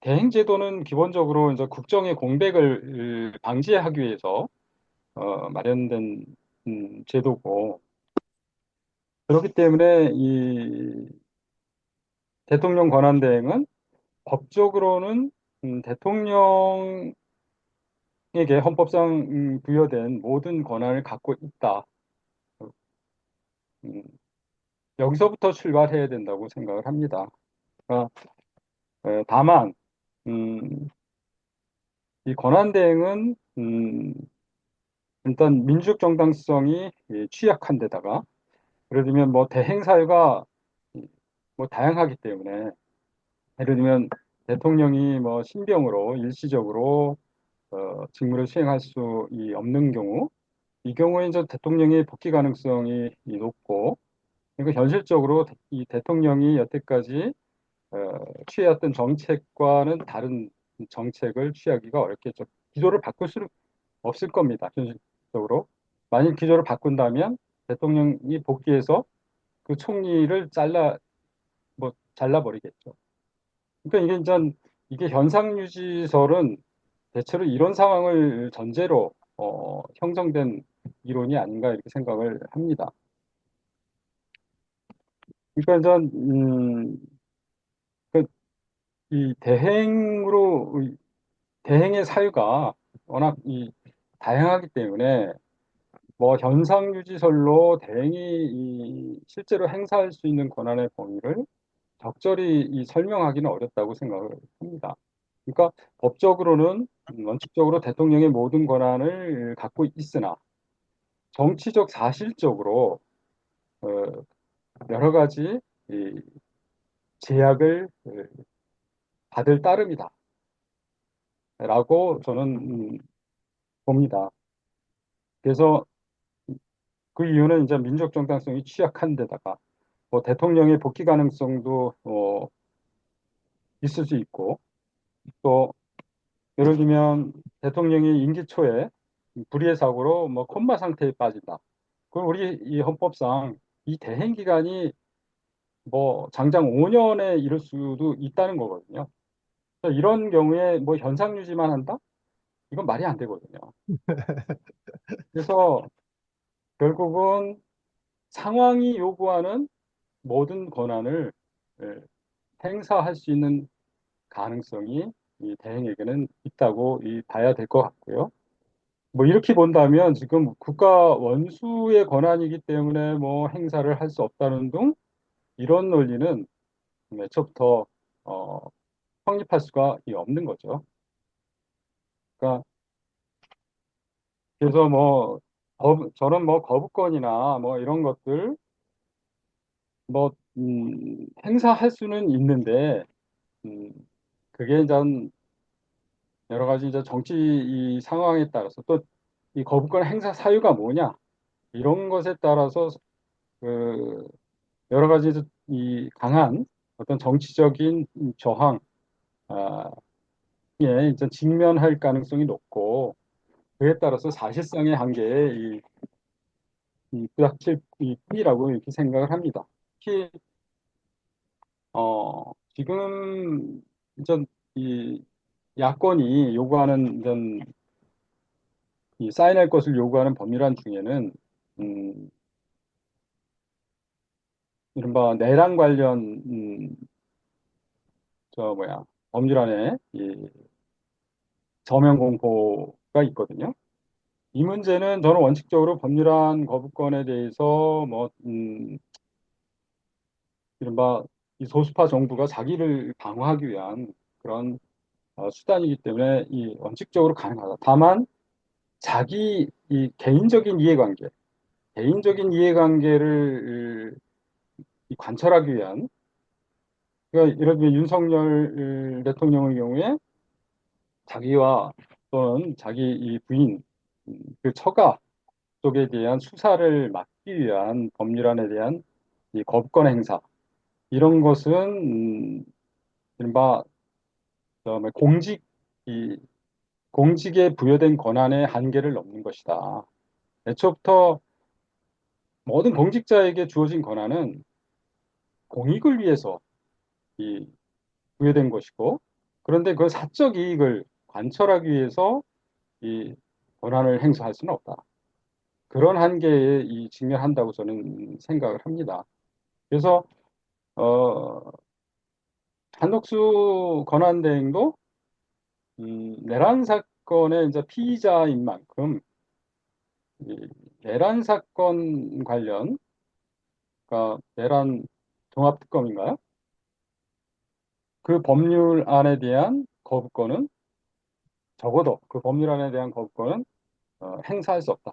대행제도는 기본적으로 이제 국정의 공백을 방지하기 위해서 마련된 제도고 그렇기 때문에 이 대통령 권한대행은 법적으로는 대통령에게 헌법상 부여된 모든 권한을 갖고 있다. 음, 여기서부터 출발해야 된다고 생각을 합니다. 그러니까, 다만 이 권한대행은 일단 민주적 정당성이 취약한 데다가 예를 들면 대행 사유가 다양하기 때문에 예를 들면 대통령이 신병으로 일시적으로 직무를 수행할 수 없는 경우 이 경우에 이제 대통령의 복귀 가능성이 높고, 그러니까 현실적으로 이 대통령이 여태까지 취해왔던 정책과는 다른 정책을 취하기가 어렵겠죠. 기조를 바꿀 수는 없을 겁니다. 현실적으로. 만일 기조를 바꾼다면 대통령이 복귀해서 그 총리를 잘라버리겠죠. 그러니까 이게 현상유지설은 대체로 이런 상황을 전제로 형성된 이론이 아닌가 이렇게 생각을 합니다. 그러니까 이 대행의 사유가 워낙 다양하기 때문에 뭐 현상유지설로 대행이 실제로 행사할 수 있는 권한의 범위를 적절히 설명하기는 어렵다고 생각을 합니다. 그러니까 법적으로는 원칙적으로 대통령의 모든 권한을 갖고 있으나 정치적 사실적으로 어, 여러 가지 제약을 받을 따름이다 라고 저는 봅니다. 그래서 그 이유는 이제 민족 정당성이 취약한 데다가 뭐 대통령의 복귀 가능성도 있을 수 있고, 또 예를 들면 대통령이 임기 초에 불의의 사고로 뭐 콤마 상태에 빠진다. 그럼 우리 이 헌법상 이 대행 기간이 뭐 장장 5년에 이를 수도 있다는 거거든요. 그래서 이런 경우에 뭐 현상 유지만 한다? 이건 말이 안 되거든요. 그래서 결국은 상황이 요구하는 모든 권한을 예, 행사할 수 있는 가능성이 이 대행에게는 있다고 봐야 될 것 같고요. 뭐 이렇게 본다면 지금 국가 원수의 권한이기 때문에 뭐 행사를 할 수 없다는 등 이런 논리는 애초부터 어, 성립할 수가 없는 거죠. 그러니까 그래서 뭐 저는 뭐 거부권이나 뭐 이런 것들 뭐 행사할 수는 있는데 음, 그게 이제 여러 가지 이제 정치 상황에 따라서 또 이 거부권 행사 사유가 뭐냐 이런 것에 따라서 그 여러 가지 이 강한 어떤 정치적인 저항 에 이제 직면할 가능성이 높고 그에 따라서 사실상의 한계에 부닥칠 뿐이라고 이렇게 생각을 합니다. 특히 지금 이제 이 야권이 요구하는 사인할 것을 요구하는 법률안 중에는 이른바 내란 관련 법률안에 저명 공포가 있거든요. 이 문제는 저는 원칙적으로 법률안 거부권에 대해서 이른바 이 소수파 정부가 자기를 방어하기 위한 그런 수단이기 때문에 원칙적으로 가능하다. 다만 자기 개인적인 이해관계를 관철하기 위한 그러니까 예를 들면 윤석열 대통령의 경우에 자기와 또는 자기 부인 그 처가 쪽에 대한 수사를 막기 위한 법률안에 대한 거부권 행사 이런 것은 이른바 공직 공직에 부여된 권한의 한계를 넘는 것이다. 애초부터 모든 공직자에게 주어진 권한은 공익을 위해서 부여된 것이고, 그런데 그 사적 이익을 관철하기 위해서 이 권한을 행사할 수는 없다. 그런 한계에 직면한다고 저는 생각을 합니다. 그래서 한덕수 권한대행도 내란 사건의 이제 피의자인 만큼 내란 사건 관련, 그러니까 내란 종합특검인가요? 그 법률안에 대한 거부권은 적어도 그 법률안에 대한 거부권은 행사할 수 없다.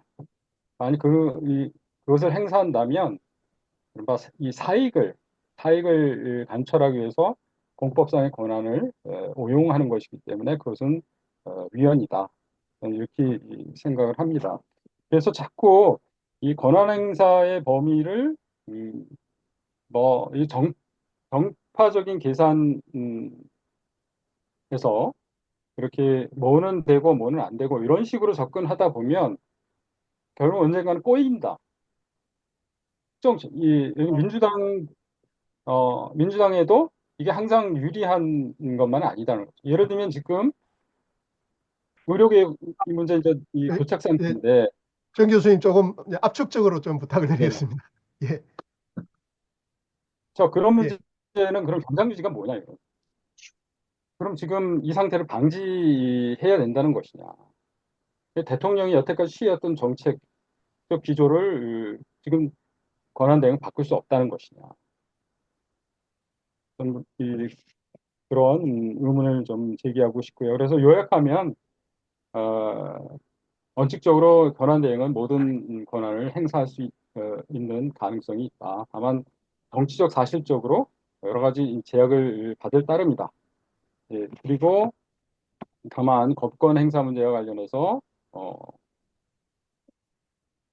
아니 그것을 행사한다면 이 사익을 관철하기 위해서 공법상의 권한을 오용하는 것이기 때문에 그것은 위헌이다. 이렇게 생각을 합니다. 그래서 자꾸 이 권한 행사의 범위를 이 정파적인 계산에서 이렇게 뭐는 되고 뭐는 안 되고 이런 식으로 접근하다 보면 결국 언젠가는 꼬인다. 여기 민주당에도 이게 항상 유리한 것만은 아니다는 거죠. 예를 들면 지금 의료개혁 이 문제 이제 이 예, 예, 고착상태인데, 정 교수님 조금 이제 압축적으로 좀 부탁을 네네. 드리겠습니다. 예, 그런 예, 문제는 그럼 현장 유지가 뭐냐 이거. 그럼 지금 이 상태를 방지해야 된다는 것이냐. 대통령이 여태까지 취해왔던 정책적 기조를 지금 권한 대행을 바꿀 수 없다는 것이냐. 그런 의문을 좀 제기하고 싶고요. 그래서 요약하면 어, 원칙적으로 권한 대행은 모든 권한을 행사할 수 있는 가능성이 있다. 다만 정치적 사실적으로 여러 가지 제약을 받을 따름이다. 예, 그리고 다만 법권 행사 문제와 관련해서 어,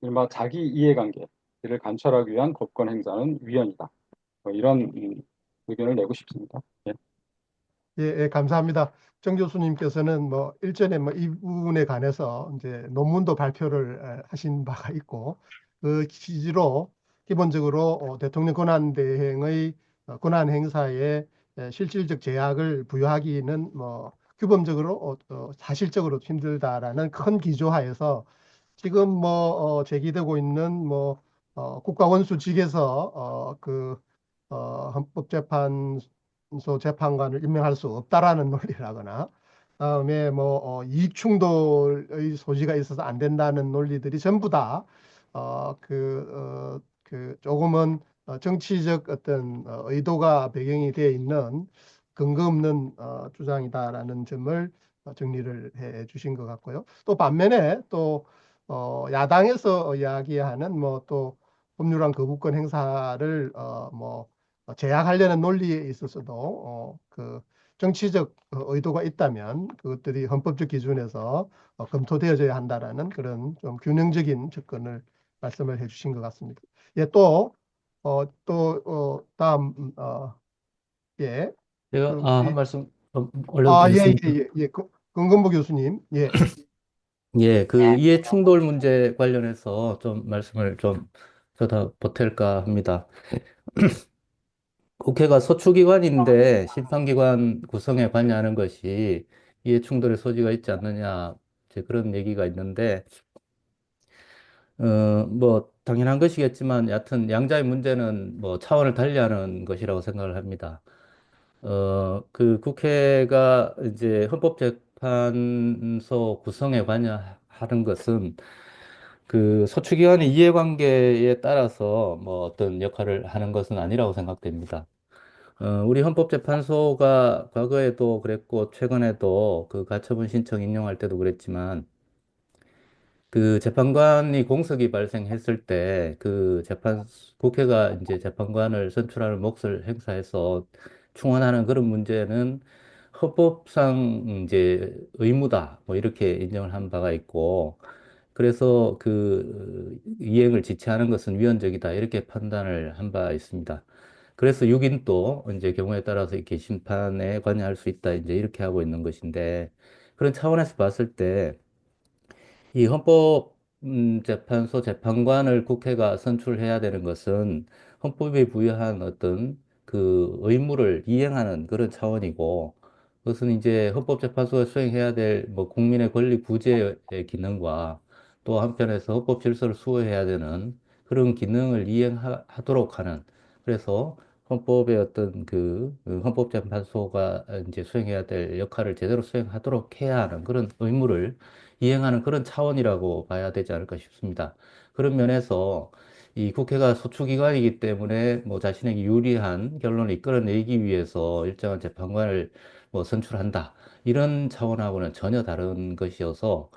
이른바 자기 이해관계를 관철하기 위한 법권 행사는 위헌이다. 이런 의견을 내고 싶습니다. 예. 예, 예, 감사합니다. 정 교수님께서는 뭐 일전에 뭐 이 부분에 관해서 이제 논문도 발표를 하신 바가 있고 그 취지로 기본적으로 대통령 권한 대행의 권한 행사에 실질적 제약을 부여하기는 뭐 규범적으로 사실적으로 힘들다라는 큰 기조하에서 지금 뭐 제기되고 있는 뭐 국가원수직에서 헌법재판소 재판관을 임명할 수 없다라는 논리라거나 다음에 뭐 이익 충돌의 소지가 있어서 안 된다는 논리들이 전부 다 그 조금은 정치적 어떤 의도가 배경이 되어 있는 근거 없는 주장이다라는 점을 정리를 해 주신 것 같고요. 또 반면에 또 야당에서 이야기하는 뭐 또 법률안 거부권 행사를 뭐 제약하려는 논리에 있어서도 그 정치적 의도가 있다면 그것들이 헌법적 기준에서 검토되어져야 한다라는 그런 좀 균형적인 접근을 말씀을 해주신 것 같습니다. 예, 다음 예, 제가 그 한 우리 말씀 좀 올려도 예, 예, 되겠습니까? 예, 예, 금건보 교수님, 예, 예, 그 이해 충돌 문제 관련해서 좀 말씀을 좀 저도 보탤까 합니다. 국회가 소추기관인데 심판기관 구성에 관여하는 것이 이해 충돌의 소지가 있지 않느냐, 이제 그런 얘기가 있는데, 뭐 당연한 것이겠지만 여하튼 양자의 문제는 뭐 차원을 달리하는 것이라고 생각을 합니다. 그 국회가 이제 헌법재판소 구성에 관여하는 것은 그 소추기관의 이해관계에 따라서 뭐 어떤 역할을 하는 것은 아니라고 생각됩니다. 우리 헌법재판소가 과거에도 그랬고 최근에도 그 가처분 신청 인용할 때도 그랬지만 그 재판관이 공석이 발생했을 때 그 국회가 이제 재판관을 선출하는 몫을 행사해서 충원하는 그런 문제는 헌법상 이제 의무다. 뭐 이렇게 인정을 한 바가 있고, 그래서 그 이행을 지체하는 것은 위헌적이다. 이렇게 판단을 한 바 있습니다. 그래서 6인도 이제 경우에 따라서 이렇게 심판에 관여할 수 있다. 이제 이렇게 하고 있는 것인데, 그런 차원에서 봤을 때 이 헌법재판소 재판관을 국회가 선출해야 되는 것은 헌법에 부여한 어떤 그 의무를 이행하는 그런 차원이고, 그것은 이제 헌법재판소가 수행해야 될 뭐 국민의 권리 구제의 기능과 또 한편에서 헌법 질서를 수호해야 되는 그런 기능을 이행하도록 하는, 그래서 헌법의 어떤 그 헌법재판소가 이제 수행해야 될 역할을 제대로 수행하도록 해야 하는 그런 의무를 이행하는 그런 차원이라고 봐야 되지 않을까 싶습니다. 그런 면에서 이 국회가 소추기관이기 때문에 뭐 자신에게 유리한 결론을 이끌어내기 위해서 일정한 재판관을 뭐 선출한다. 이런 차원하고는 전혀 다른 것이어서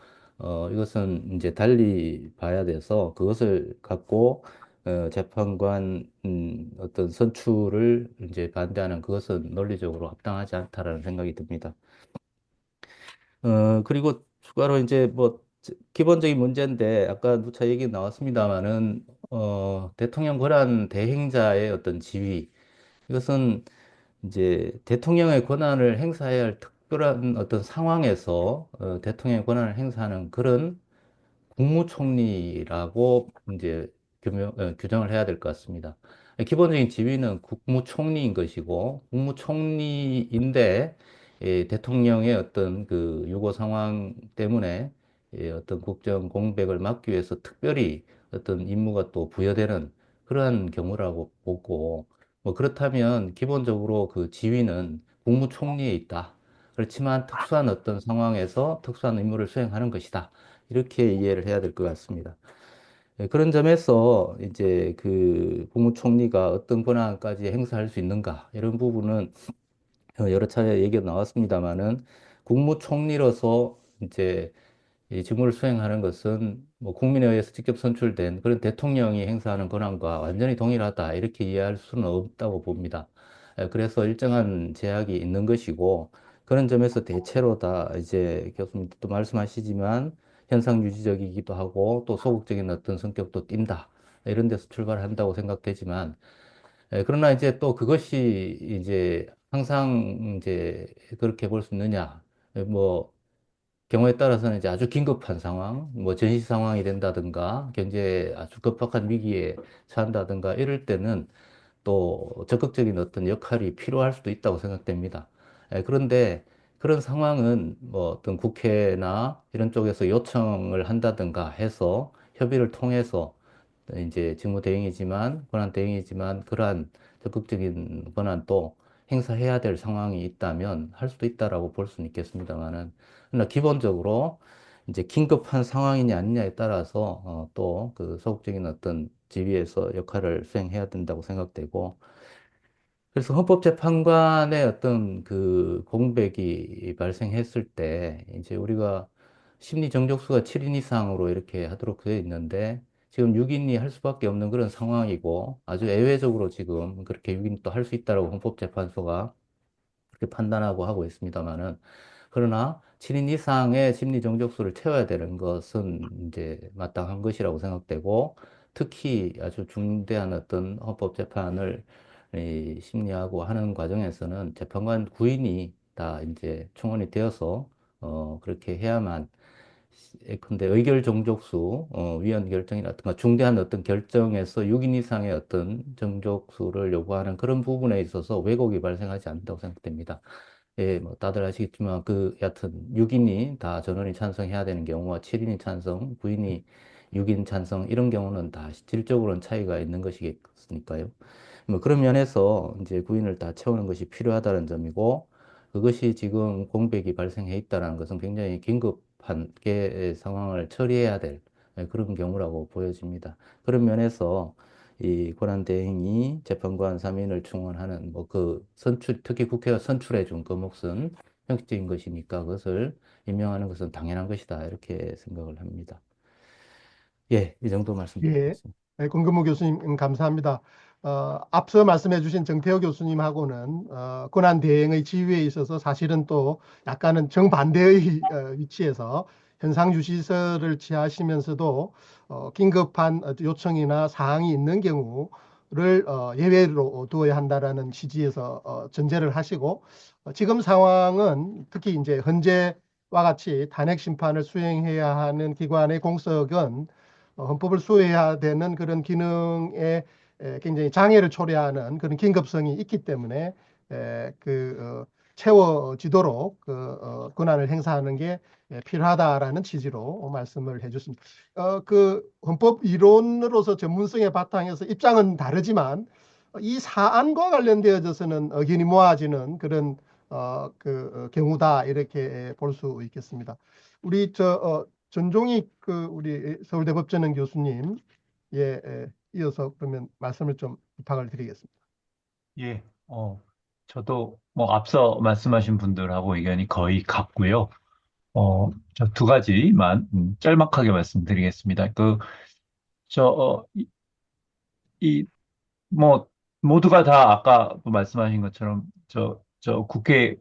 이것은 이제 달리 봐야 돼서 그것을 갖고 재판관 어떤 선출을 이제 반대하는 그것은 논리적으로 합당하지 않다라는 생각이 듭니다. 그리고 추가로 이제 뭐 기본적인 문제인데 아까 누차 얘기 나왔습니다마는 대통령 권한 대행자의 어떤 지위 이것은 이제 대통령의 권한을 행사해야 할 특별한 어떤 상황에서 대통령의 권한을 행사하는 그런 국무총리라고 이제 규정을 해야 될 것 같습니다. 기본적인 지위는 국무총리인 것이고, 국무총리인데, 대통령의 어떤 그 요구 상황 때문에 어떤 국정 공백을 막기 위해서 특별히 어떤 임무가 또 부여되는 그러한 경우라고 보고, 뭐 그렇다면 기본적으로 그 지위는 국무총리에 있다. 그렇지만 특수한 어떤 상황에서 특수한 임무를 수행하는 것이다. 이렇게 이해를 해야 될 것 같습니다. 그런 점에서 이제 그 국무총리가 어떤 권한까지 행사할 수 있는가 이런 부분은 여러 차례 얘기가 나왔습니다만은 국무총리로서 이제 이 직무를 수행하는 것은 뭐 국민에 의해서 직접 선출된 그런 대통령이 행사하는 권한과 완전히 동일하다 이렇게 이해할 수는 없다고 봅니다. 그래서 일정한 제약이 있는 것이고 그런 점에서 대체로 다 이제 교수님도 말씀하시지만 현상 유지적이기도 하고 또 소극적인 어떤 성격도 띈다 이런 데서 출발한다고 생각되지만 그러나 이제 또 그것이 이제 항상 이제 그렇게 볼 수 있느냐 뭐 경우에 따라서는 이제 아주 긴급한 상황, 뭐 전시 상황이 된다든가, 경제 아주 급박한 위기에 처한다든가 이럴 때는 또 적극적인 어떤 역할이 필요할 수도 있다고 생각됩니다. 그런데 그런 상황은 뭐 어떤 국회나 이런 쪽에서 요청을 한다든가 해서 협의를 통해서 이제 직무 대행이지만, 권한 대행이지만 그러한 적극적인 권한도 행사해야 될 상황이 있다면 할 수도 있다라고 볼 수는 있겠습니다만은, 그러나 기본적으로 이제 긴급한 상황이냐 아니냐에 따라서 또 그 소극적인 어떤 지위에서 역할을 수행해야 된다고 생각되고, 그래서 헌법재판관의 어떤 그 공백이 발생했을 때, 이제 우리가 심리 정족수가 7인 이상으로 이렇게 하도록 되어 있는데, 지금 6인이 할 수밖에 없는 그런 상황이고, 아주 예외적으로 지금 그렇게 6인이 또 할 수 있다라고 헌법재판소가 그렇게 판단하고 하고 있습니다만은, 그러나 7인 이상의 심리 정족수를 채워야 되는 것은 이제 마땅한 것이라고 생각되고, 특히 아주 중대한 어떤 헌법재판을 심리하고 하는 과정에서는 재판관 구인이 다 이제 충원이 되어서 그렇게 해야만 근데 의결 정족수, 위헌 결정이라든가 중대한 어떤 결정에서 6인 이상의 어떤 정족수를 요구하는 그런 부분에 있어서 왜곡이 발생하지 않는다고 생각됩니다. 예, 뭐 다들 아시겠지만 그 여하튼 6인이 다 전원이 찬성해야 되는 경우와 7인이 찬성, 9인이 6인 찬성 이런 경우는 다 질적으로는 차이가 있는 것이겠으니까요. 뭐 그런 면에서 이제 구인을 다 채우는 것이 필요하다는 점이고 그것이 지금 공백이 발생해 있다는 것은 굉장히 긴급한 상황을 처리해야 될 그런 경우라고 보여집니다. 그런 면에서 이 권한대행이 재판관 3인을 충원하는 뭐 그 선출, 특히 국회가 선출해 준 그 몫은 형식적인 것이니까 그것을 임명하는 것은 당연한 것이다. 이렇게 생각을 합니다. 예, 이 정도 예, 말씀드리겠습니다. 권금무 교수님 감사합니다. 앞서 말씀해 주신 정태호 교수님하고는 권한 대행의 지위에 있어서 사실은 또 약간은 정반대의 위치에서 현상 유지설을 취하시면서도 긴급한 요청이나 사항이 있는 경우를 예외로 두어야 한다라는 취지에서 전제를 하시고 지금 상황은 특히 이제 헌재와 같이 탄핵 심판을 수행해야 하는 기관의 공석은 헌법을 수호해야 되는 그런 기능에 굉장히 장애를 초래하는 그런 긴급성이 있기 때문에 채워지도록 권한을 행사하는 게 필요하다라는 취지로 말씀을 해주십니다. 그 헌법 이론으로서 전문성의 바탕에서 입장은 다르지만 이 사안과 관련되어져서는 의견이 모아지는 그런 경우다 이렇게 볼 수 있겠습니다. 우리 전종익 우리 서울대법전원 교수님 이어서 그러면 말씀을 좀 부탁을 드리겠습니다. 예, 저도 뭐 앞서 말씀하신 분들하고 의견이 거의 같고요. 저 두 가지만 짤막하게 말씀드리겠습니다. 저, 뭐, 모두가 다 아까 말씀하신 것처럼 저 국회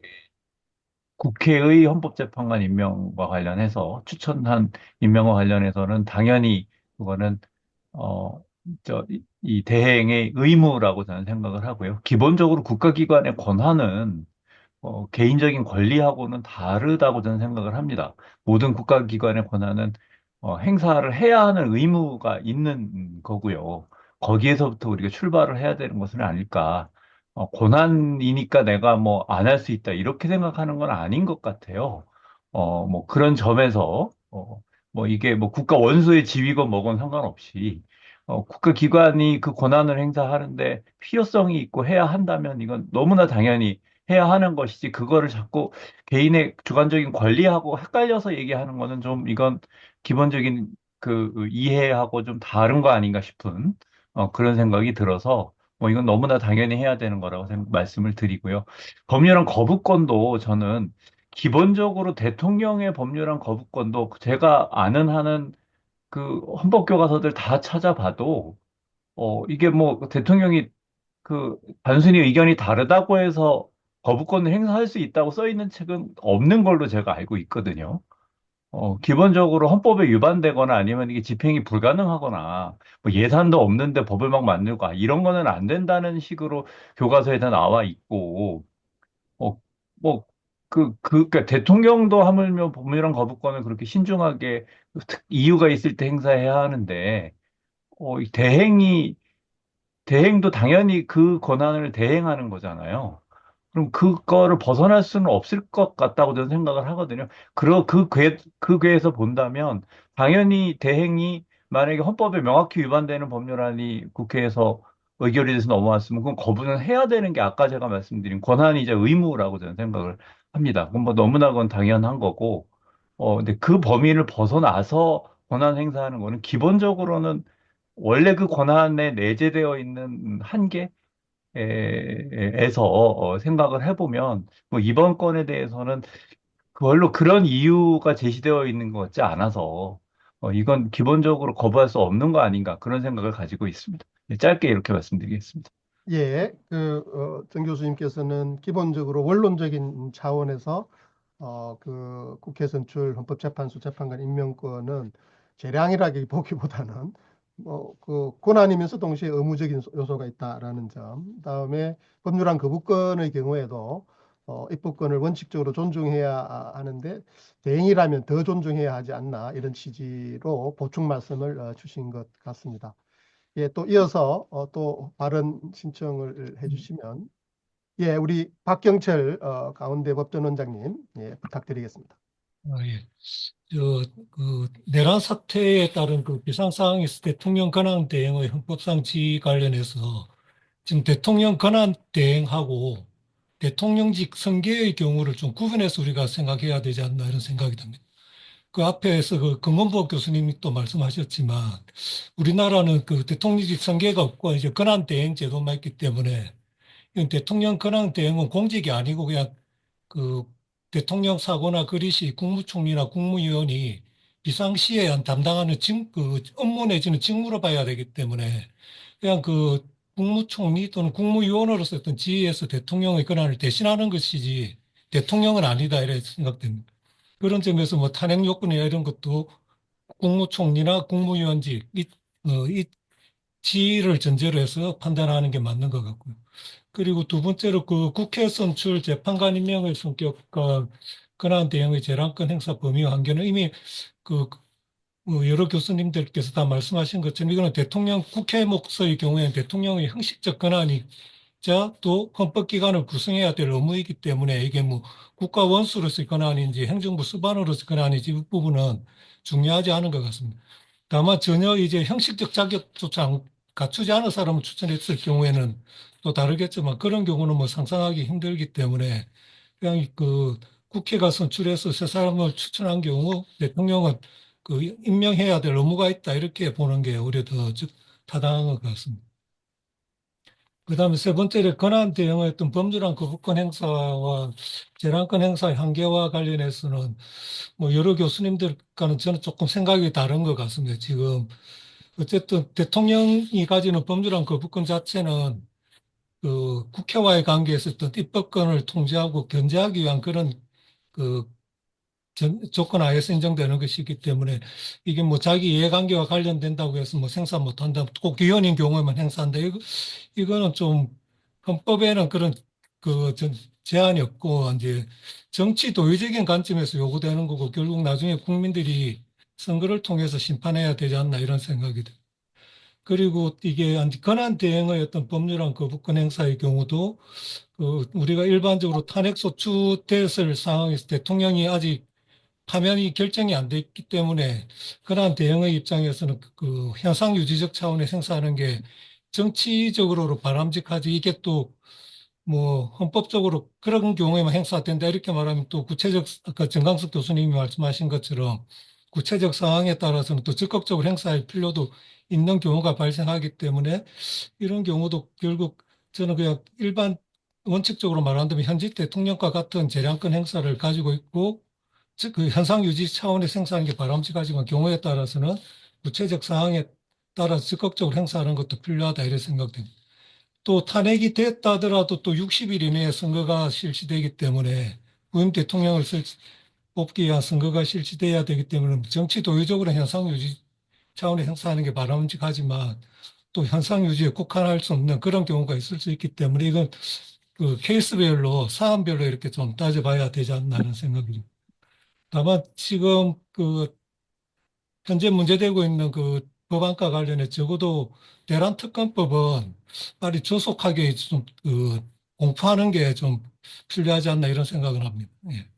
국회의 헌법재판관 임명과 관련해서 추천한 임명과 관련해서는 당연히 그거는 어, 이 대행의 의무라고 저는 생각을 하고요. 기본적으로 국가기관의 권한은 개인적인 권리하고는 다르다고 저는 생각을 합니다. 모든 국가기관의 권한은 행사를 해야 하는 의무가 있는 거고요. 거기에서부터 우리가 출발을 해야 되는 것은 아닐까. 권한이니까 내가 뭐 안 할 수 있다. 이렇게 생각하는 건 아닌 것 같아요. 뭐 그런 점에서, 뭐 이게 뭐 국가 원수의 지위건 뭐건 상관없이, 국가기관이 그 권한을 행사하는데 필요성이 있고 해야 한다면 이건 너무나 당연히 해야 하는 것이지, 그거를 자꾸 개인의 주관적인 권리하고 헷갈려서 얘기하는 거는 좀 이건 기본적인 그 이해하고 좀 다른 거 아닌가 싶은 그런 생각이 들어서 뭐 이건 너무나 당연히 해야 되는 거라고 말씀을 드리고요. 법률안 거부권도 저는 기본적으로 대통령의 법률안 거부권도 제가 아는 한은 그 헌법교과서들 다 찾아봐도 이게 뭐 대통령이 그 단순히 의견이 다르다고 해서 거부권을 행사할 수 있다고 써 있는 책은 없는 걸로 제가 알고 있거든요. 기본적으로 헌법에 위반되거나 아니면 이게 집행이 불가능하거나 뭐 예산도 없는데 법을 막 만들고 이런 거는 안 된다는 식으로 교과서에 다 나와 있고, 어, 뭐, 그러니까 대통령도 하물며 법률안 거부권을 그렇게 신중하게 이유가 있을 때 행사해야 하는데, 이 대행도 당연히 그 권한을 대행하는 거잖아요. 그럼 그거를 벗어날 수는 없을 것 같다고 저는 생각을 하거든요. 그 궤에서 본다면, 당연히 대행이 만약에 헌법에 명확히 위반되는 법률안이 국회에서 의결이 돼서 넘어왔으면, 그건 거부는 해야 되는 게 아까 제가 말씀드린 권한이자 의무라고 저는 생각을 합니다. 그건 뭐 너무나 그건 당연한 거고, 근데 그 범위를 벗어나서 권한 행사하는 거는 기본적으로는 원래 그 권한에 내재되어 있는 한계에서 생각을 해보면 뭐 이번 건에 대해서는 별로 그런 이유가 제시되어 있는 것 같지 않아서 이건 기본적으로 거부할 수 없는 거 아닌가 그런 생각을 가지고 있습니다. 네, 짧게 이렇게 말씀드리겠습니다. 예, 정 교수님께서는 기본적으로 원론적인 차원에서 국회 선출 헌법재판소 재판관 임명권은 재량이라기 보기보다는 권한이면서 동시에 의무적인 요소가 있다라는 점. 다음에 법률안 거부권의 경우에도 입법권을 원칙적으로 존중해야 하는데 대행이라면 더 존중해야 하지 않나 이런 취지로 보충 말씀을 주신 것 같습니다. 예, 또 이어서 또 발언 신청을 해주시면 우리 박경철 가운데 법전원장님 부탁드리겠습니다. 예. 내란 사태에 따른 그 비상 상황에서 대통령 권한 대행의 헌법상 지위 관련해서 지금 대통령 권한 대행하고 대통령직 선거의 경우를 좀 구분해서 우리가 생각해야 되지 않나 이런 생각이 듭니다. 그 앞에서 그 금원복 교수님이 또 말씀하셨지만 우리나라는 그 대통령직 선거가 없고 이제 권한 대행 제도만 있기 때문에 이건 대통령 권한 대행은 공직이 아니고 그냥 그 대통령 사고나 그릇이 국무총리나 국무위원이 비상시에 담당하는 그 업무 내지는 직무로 봐야 되기 때문에 그냥 그 국무총리 또는 국무위원으로서 어떤 지위에서 대통령의 권한을 대신하는 것이지 대통령은 아니다 이렇게 생각됩니다. 그런 점에서 뭐 탄핵 요건이나 이런 것도 국무총리나 국무위원직 이 지위를 전제로 해서 판단하는 게 맞는 것 같고요. 그리고 두 번째로 그 국회 선출 재판관 임명의 성격과 권한 대행의 재량권 행사 범위와 한계는 이미 그 여러 교수님들께서 다 말씀하신 것처럼 이거는 대통령 국회 목소의 경우에는 대통령의 형식적 권한이자 또 헌법기관을 구성해야 될 의무이기 때문에 이게 뭐 국가 원수로서의 권한인지 행정부 수반으로서의 권한인지 이 부분은 중요하지 않은 것 같습니다. 다만 전혀 이제 형식적 자격조차 갖추지 않은 사람을 추천했을 경우에는 또 다르겠지만 그런 경우는 뭐 상상하기 힘들기 때문에 그냥 그 국회가 선출해서 새 사람을 추천한 경우 대통령은 그 임명해야 될 의무가 있다 이렇게 보는 게 오히려 더 타당한 것 같습니다. 그다음에 세 번째로 권한 대행의 어떤 법률안 거부권 행사와 재량권 행사의 한계와 관련해서는 뭐 여러 교수님들과는 저는 조금 생각이 다른 것 같습니다. 지금 어쨌든 대통령이 가지는 법률안 거부권 자체는 그 국회와의 관계에서 어떤 입법권을 통제하고 견제하기 위한 그런 그 조건 하에서 인정되는 것이기 때문에 이게 뭐 자기 이해관계와 관련된다고 해서 뭐 행사 못한다, 꼭 기혼인 경우에만 행사한다. 이거는 좀 헌법에는 그런 제한이 없고 이제 정치 도의적인 관점에서 요구되는 거고 결국 나중에 국민들이 선거를 통해서 심판해야 되지 않나 이런 생각이 듭니다. 그리고 이게 권한 대행의 어떤 법률안 거부권 행사의 경우도 우리가 일반적으로 탄핵 소추됐을 상황에서 대통령이 아직 파면이 결정이 안 됐기 때문에 그러한 대응의 입장에서는 현상 유지적 차원에서 행사하는 게 정치적으로 바람직하지 이게 또 뭐 헌법적으로 그런 경우에만 행사된다 이렇게 말하면 또 구체적 아까 정강석 교수님이 말씀하신 것처럼 구체적 상황에 따라서는 또 적극적으로 행사할 필요도 있는 경우가 발생하기 때문에 이런 경우도 결국 저는 그냥 일반 원칙적으로 말한다면 현직 대통령과 같은 재량권 행사를 가지고 있고 그 현상 유지 차원에서 행사하는 게 바람직하지만 경우에 따라서는 구체적 상황에 따라 적극적으로 행사하는 것도 필요하다 이런 생각됩니다. 또 탄핵이 됐다 하더라도 또 60일 이내에 선거가 실시되기 때문에 후임 대통령을 뽑기 위한 선거가 실시돼야 되기 때문에 정치 도의적으로 현상 유지 차원에서 행사하는 게 바람직하지만 또 현상 유지에 국한할 수 없는 그런 경우가 있을 수 있기 때문에 이건 케이스별로 사안별로 이렇게 좀 따져봐야 되지 않나 하는 생각이 듭니다. 다만 지금 현재 문제되고 있는 법안과 관련해 적어도 대란 특검법은 빨리 조속하게 좀 공포하는 게 좀 필요하지 않나 이런 생각을 합니다. 예.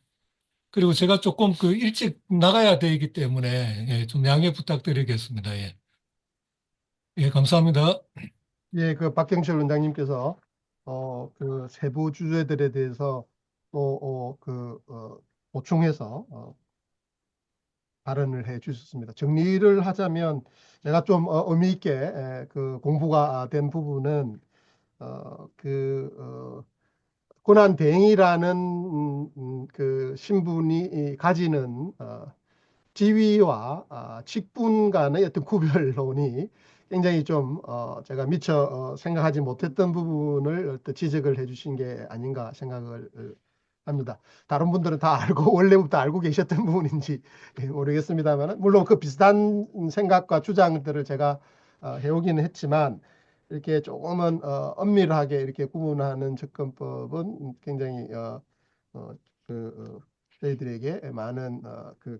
그리고 제가 조금 일찍 나가야 되기 때문에 예, 좀 양해 부탁드리겠습니다. 예. 예, 감사합니다. 예, 박경철 원장님께서 세부 주제들에 대해서 또 보충해서 발언을 해 주셨습니다. 정리를 하자면 내가 좀 의미 있게 공부가 된 부분은 권한 대행이라는 신분이 가지는 지위와 직분 간의 어떤 구별론이 굉장히 좀 제가 미처 생각하지 못했던 부분을 또 지적을 해주신 게 아닌가 생각을 합니다. 다른 분들은 다 알고 원래부터 알고 계셨던 부분인지 모르겠습니다만 물론 비슷한 생각과 주장들을 제가 해오기는 했지만 이렇게 조금은 엄밀하게 이렇게 구분하는 접근법은 굉장히 저희들에게 많은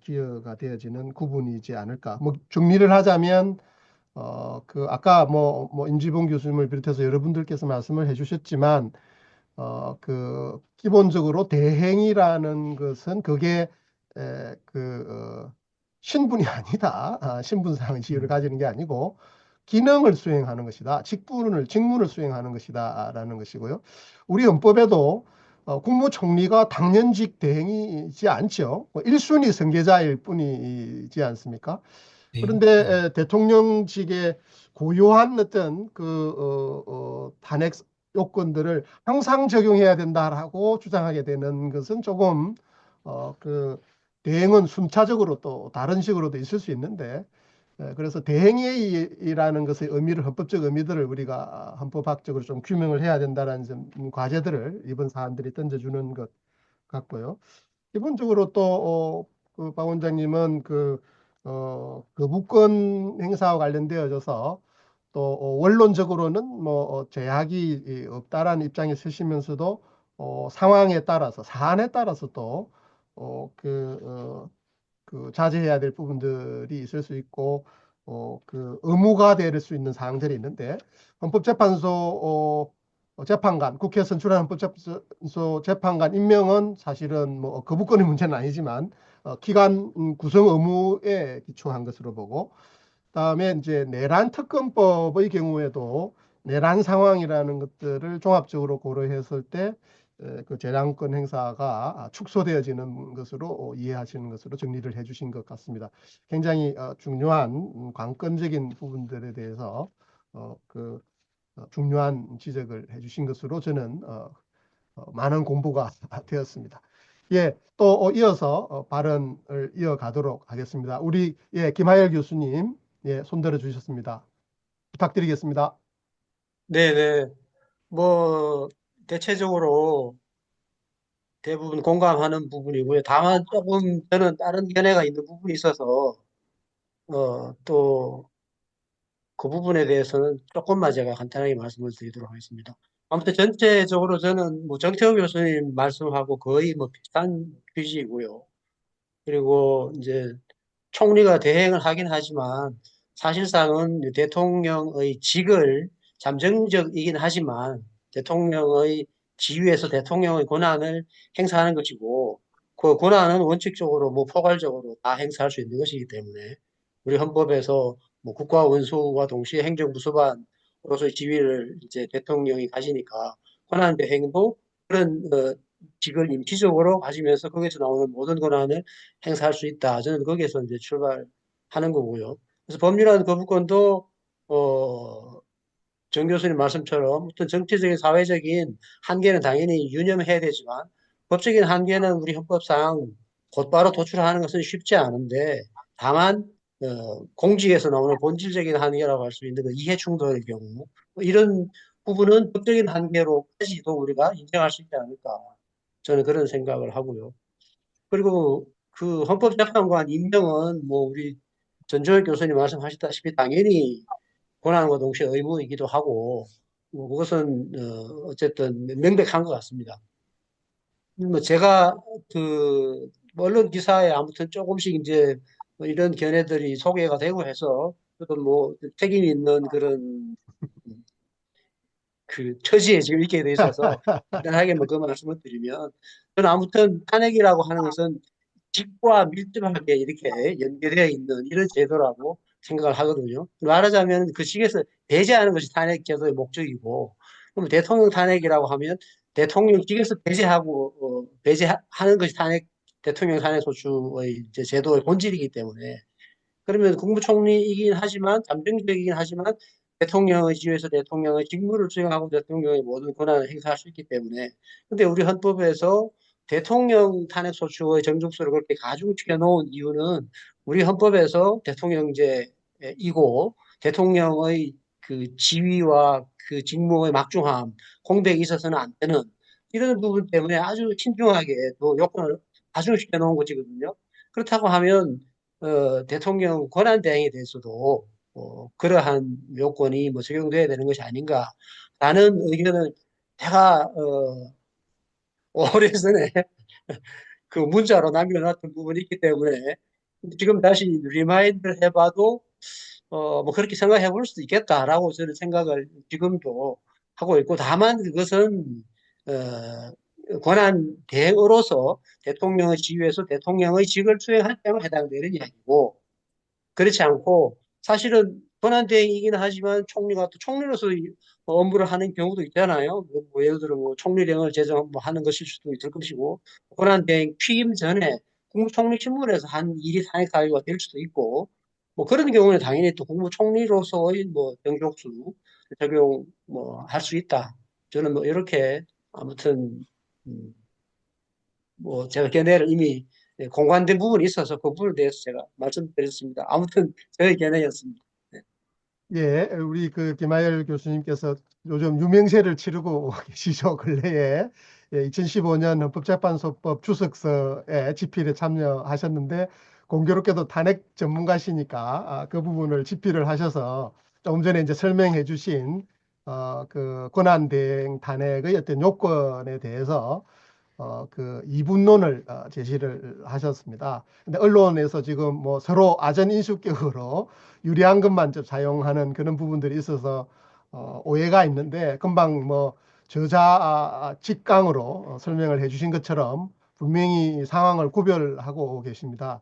기여가 되어지는 구분이지 않을까. 뭐 정리를 하자면 아까 뭐 임지봉 교수님을 비롯해서 여러분들께서 말씀을 해주셨지만 기본적으로 대행이라는 것은 그게 신분이 아니다. 신분상 지위를 가지는 게 아니고 기능을 수행하는 것이다. 직문을 수행하는 것이다라는 것이고요. 우리 헌법에도 국무총리가 당연직 대행이지 않죠. 1순위 선계자일 뿐이지 않습니까? 예. 그런데 대통령직의 고유한 어떤 탄핵 요건들을 항상 적용해야 된다라고 주장하게 되는 것은 조금 대행은 순차적으로 또 다른 식으로도 있을 수 있는데 그래서 대행이라는 것의 의미를 헌법적 의미들을 우리가 헌법학적으로 좀 규명을 해야 된다는 과제들을 이번 사안들이 던져주는 것 같고요. 기본적으로 또 박 원장님은 거부권 행사와 관련되어져서 또 원론적으로는 뭐 제약이 없다라는 입장에 서시면서도 상황에 따라서 사안에 따라서 또 자제해야 될 부분들이 있을 수 있고 의무가 될 수 있는 사항들이 있는데 헌법재판소 재판관, 국회 선출한 헌법재판소 재판관 임명은 사실은 뭐 거부권의 문제는 아니지만 기관 구성 의무에 기초한 것으로 보고 그다음에 이제 내란 특검법의 경우에도 내란 상황이라는 것들을 종합적으로 고려했을 때 재량권 행사가 축소되어지는 것으로 이해하시는 것으로 정리를 해주신 것 같습니다. 굉장히 중요한 관건적인 부분들에 대해서 중요한 지적을 해주신 것으로 저는 많은 공부가 되었습니다. 예, 또 이어서 발언을 이어가도록 하겠습니다. 우리 김하열 교수님 손 들어 주셨습니다. 부탁드리겠습니다. 네네. 뭐, 대체적으로 대부분 공감하는 부분이고요. 다만 조금 저는 다른 견해가 있는 부분이 있어서 또 그 부분에 대해서는 조금만 제가 간단하게 말씀을 드리도록 하겠습니다. 아무튼 전체적으로 저는 뭐 정태호 교수님 말씀하고 거의 뭐 비슷한 취지이고요. 그리고 이제 총리가 대행을 하긴 하지만 사실상은 대통령의 직을 잠정적이긴 하지만 대통령의 지위에서 대통령의 권한을 행사하는 것이고 그 권한은 원칙적으로 뭐 포괄적으로 다 행사할 수 있는 것이기 때문에 우리 헌법에서 뭐 국가 원수와 동시에 행정부 수반으로서의 지위를 이제 대통령이 가지니까 권한 대행도 그런 직을 임시적으로 가지면서 거기서 나오는 모든 권한을 행사할 수 있다. 저는 거기에서 이제 출발하는 거고요. 그래서 법률안 거부권도 정 교수님 말씀처럼 어떤 정치적인 사회적인 한계는 당연히 유념해야 되지만 법적인 한계는 우리 헌법상 곧바로 도출하는 것은 쉽지 않은데 다만 공직에서 나오는 본질적인 한계라고 할 수 있는 그 이해 충돌의 경우 뭐 이런 부분은 법적인 한계로까지도 우리가 인정할 수 있지 않을까 저는 그런 생각을 하고요. 그리고 그 헌법재판관 임명은 뭐 우리 전조혁 교수님 말씀하셨다시피 당연히 권한과 동시에 의무이기도 하고 뭐 그것은 어쨌든 명백한 것 같습니다. 뭐 제가 그 언론 기사에 아무튼 조금씩 이제 뭐 이런 견해들이 소개가 되고 해서 어떤 뭐 책임 있는 그런 그 처지에 지금 있게 돼 있어서 간단하게 뭐 그 말씀을 드리면 저는 아무튼 탄핵이라고 하는 것은 직과 밀접하게 이렇게 연계되어 있는 이런 제도라고 생각을 하거든요. 말하자면 그 식에서 배제하는 것이 탄핵 제도의 목적이고, 그럼 대통령 탄핵이라고 하면 대통령직에서 배제하고 배제하는 것이 대통령 탄핵 소추의 이제 제도의 본질이기 때문에 그러면 국무총리이긴 하지만 잠정적이긴 하지만 대통령의 지위에서 대통령의 직무를 수행하고 대통령의 모든 권한을 행사할 수 있기 때문에 근데 우리 헌법에서 대통령 탄핵 소추의 정족수를 그렇게 가중시켜 놓은 이유는 우리 헌법에서 대통령제이고 대통령의 그 지위와 그 직무의 막중함, 공백이 있어서는 안 되는 이런 부분 때문에 아주 신중하게 또 요건을 가중시켜 놓은 것이거든요. 그렇다고 하면 대통령 권한 대행에 대해서도 그러한 요건이 뭐 적용돼야 되는 것이 아닌가라는 의견을 제가 오래전에 그 문자로 남겨놨던 부분이 있기 때문에 지금 다시 리마인드를 해봐도 뭐 그렇게 생각해 볼 수도 있겠다라고 저는 생각을 지금도 하고 있고 다만 그것은 권한 대행으로서 대통령의 지위에서 대통령의 직을 수행할 때만 해당되는 이야기고 그렇지 않고 사실은 권한대행이긴 하지만 총리가 또 총리로서 업무를 하는 경우도 있잖아요. 뭐 예를 들어 뭐 총리령을 제정하는 것일 수도 있을 것이고 권한대행 취임 전에 국무총리 신문에서 한 일이 탄핵 사유가 될 수도 있고 뭐 그런 경우는 당연히 또 국무총리로서의 뭐 정족수 적용 뭐 할 수 있다. 저는 뭐 이렇게 아무튼 뭐 제가 견해를 이미 공감된 부분이 있어서 그 부분에 대해서 제가 말씀드렸습니다. 아무튼 저의 견해였습니다. 네. 예, 우리 그 김하열 교수님께서 요즘 유명세를 치르고 계시죠, 근래에. 예, 2015년 헌법재판소법 주석서에 집필에 참여하셨는데 공교롭게도 탄핵 전문가시니까 그 부분을 집필을 하셔서 조금 전에 이제 설명해 주신 그 권한대행 탄핵의 어떤 요건에 대해서 그 이분론을 제시를 하셨습니다. 근데 언론에서 지금 뭐 서로 아전 인수격으로 유리한 것만 좀 사용하는 그런 부분들이 있어서 오해가 있는데 금방 뭐 저자 직강으로 설명을 해주신 것처럼 분명히 상황을 구별하고 계십니다.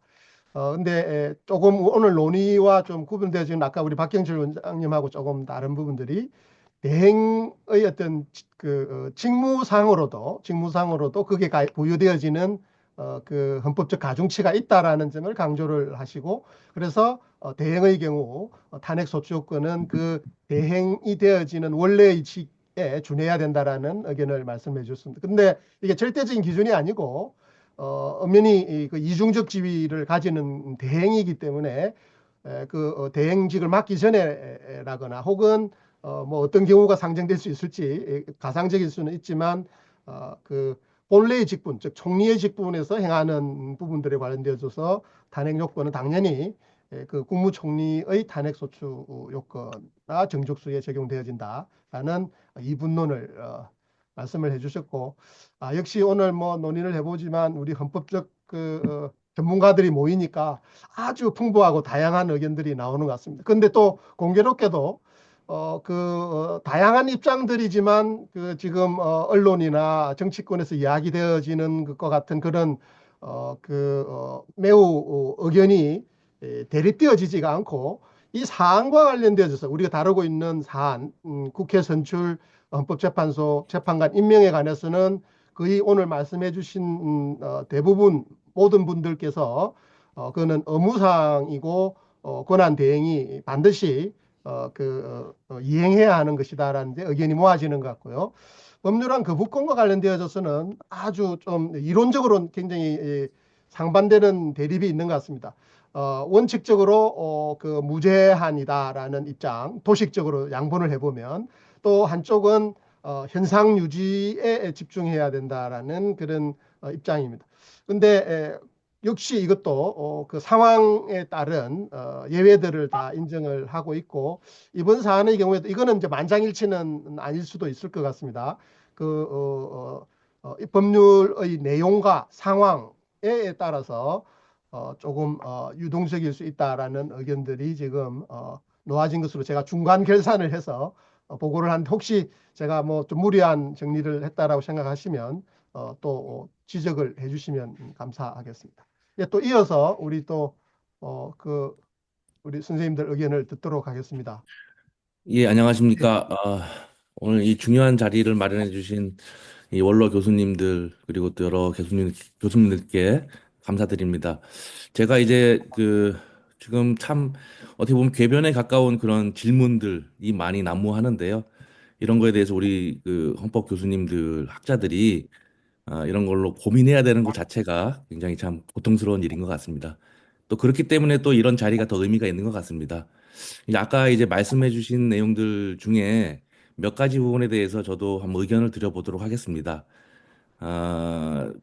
근데 조금 오늘 논의와 좀 구분되어지는 아까 우리 박경철 원장님하고 조금 다른 부분들이 대행의 어떤 그 직무상으로도 그게 부여되어지는 그 헌법적 가중치가 있다라는 점을 강조를 하시고 그래서 대행의 경우 탄핵 소추권은 그 대행이 되어지는 원래의 직에 준해야 된다라는 의견을 말씀해 주셨습니다. 근데 이게 절대적인 기준이 아니고 엄연히 그 이중적 지위를 가지는 대행이기 때문에 그 대행직을 맡기 전에라거나 혹은 뭐 어떤 경우가 상정될 수 있을지 가상적일 수는 있지만 그 본래의 직분, 즉 총리의 직분에서 행하는 부분들에 관련되어서 탄핵 요건은 당연히 그 국무총리의 탄핵 소추 요건과 정족수에 적용되어진다라는 이 분론을 말씀을 해주셨고, 역시 오늘 뭐 논의를 해보지만 우리 헌법적 전문가들이 모이니까 아주 풍부하고 다양한 의견들이 나오는 것 같습니다. 근데 또 공교롭게도 다양한 입장들이지만 지금 언론이나 정치권에서 이야기되어지는 것과 같은 그런 매우 의견이 대립되어지지가 않고 이 사안과 관련되어서 우리가 다루고 있는 사안, 국회 선출 헌법재판소 재판관 임명에 관해서는 거의 오늘 말씀해 주신 대부분 모든 분들께서 그거는 의무사항이고 권한 대행이 반드시 이행해야 하는 것이다라는 데 의견이 모아지는 것 같고요. 법률안 거부권과 관련되어서는 아주 좀 이론적으로는 굉장히 상반되는 대립이 있는 것 같습니다. 원칙적으로 무제한이다라는 입장, 도식적으로 양분을 해보면 또 한쪽은 현상 유지에 집중해야 된다라는 그런 입장입니다. 근데 역시 이것도 그 상황에 따른 예외들을 다 인정을 하고 있고 이번 사안의 경우에도 이거는 이제 만장일치는 아닐 수도 있을 것 같습니다. 이 법률의 내용과 상황에 따라서 조금 유동적일 수 있다라는 의견들이 지금 놓아진 것으로 제가 중간 결산을 해서 보고를 한 혹시 제가 뭐 좀 무리한 정리를 했다라고 생각하시면 또 지적을 해주시면 감사하겠습니다. 예, 또 이어서 우리 또 우리 선생님들 의견을 듣도록 하겠습니다. 예, 안녕하십니까. 오늘 이 중요한 자리를 마련해 주신 이 원로 교수님들 그리고 또 여러 교수님들께 감사드립니다. 제가 이제 지금 참 어떻게 보면 궤변에 가까운 그런 질문들이 많이 난무하는데요. 이런 거에 대해서 우리 헌법 교수님들 학자들이 이런 걸로 고민해야 되는 것 자체가 굉장히 참 고통스러운 일인 것 같습니다. 또 그렇기 때문에 또 이런 자리가 더 의미가 있는 것 같습니다. 아까 이제 말씀해 주신 내용들 중에 몇 가지 부분에 대해서 저도 한번 의견을 드려보도록 하겠습니다.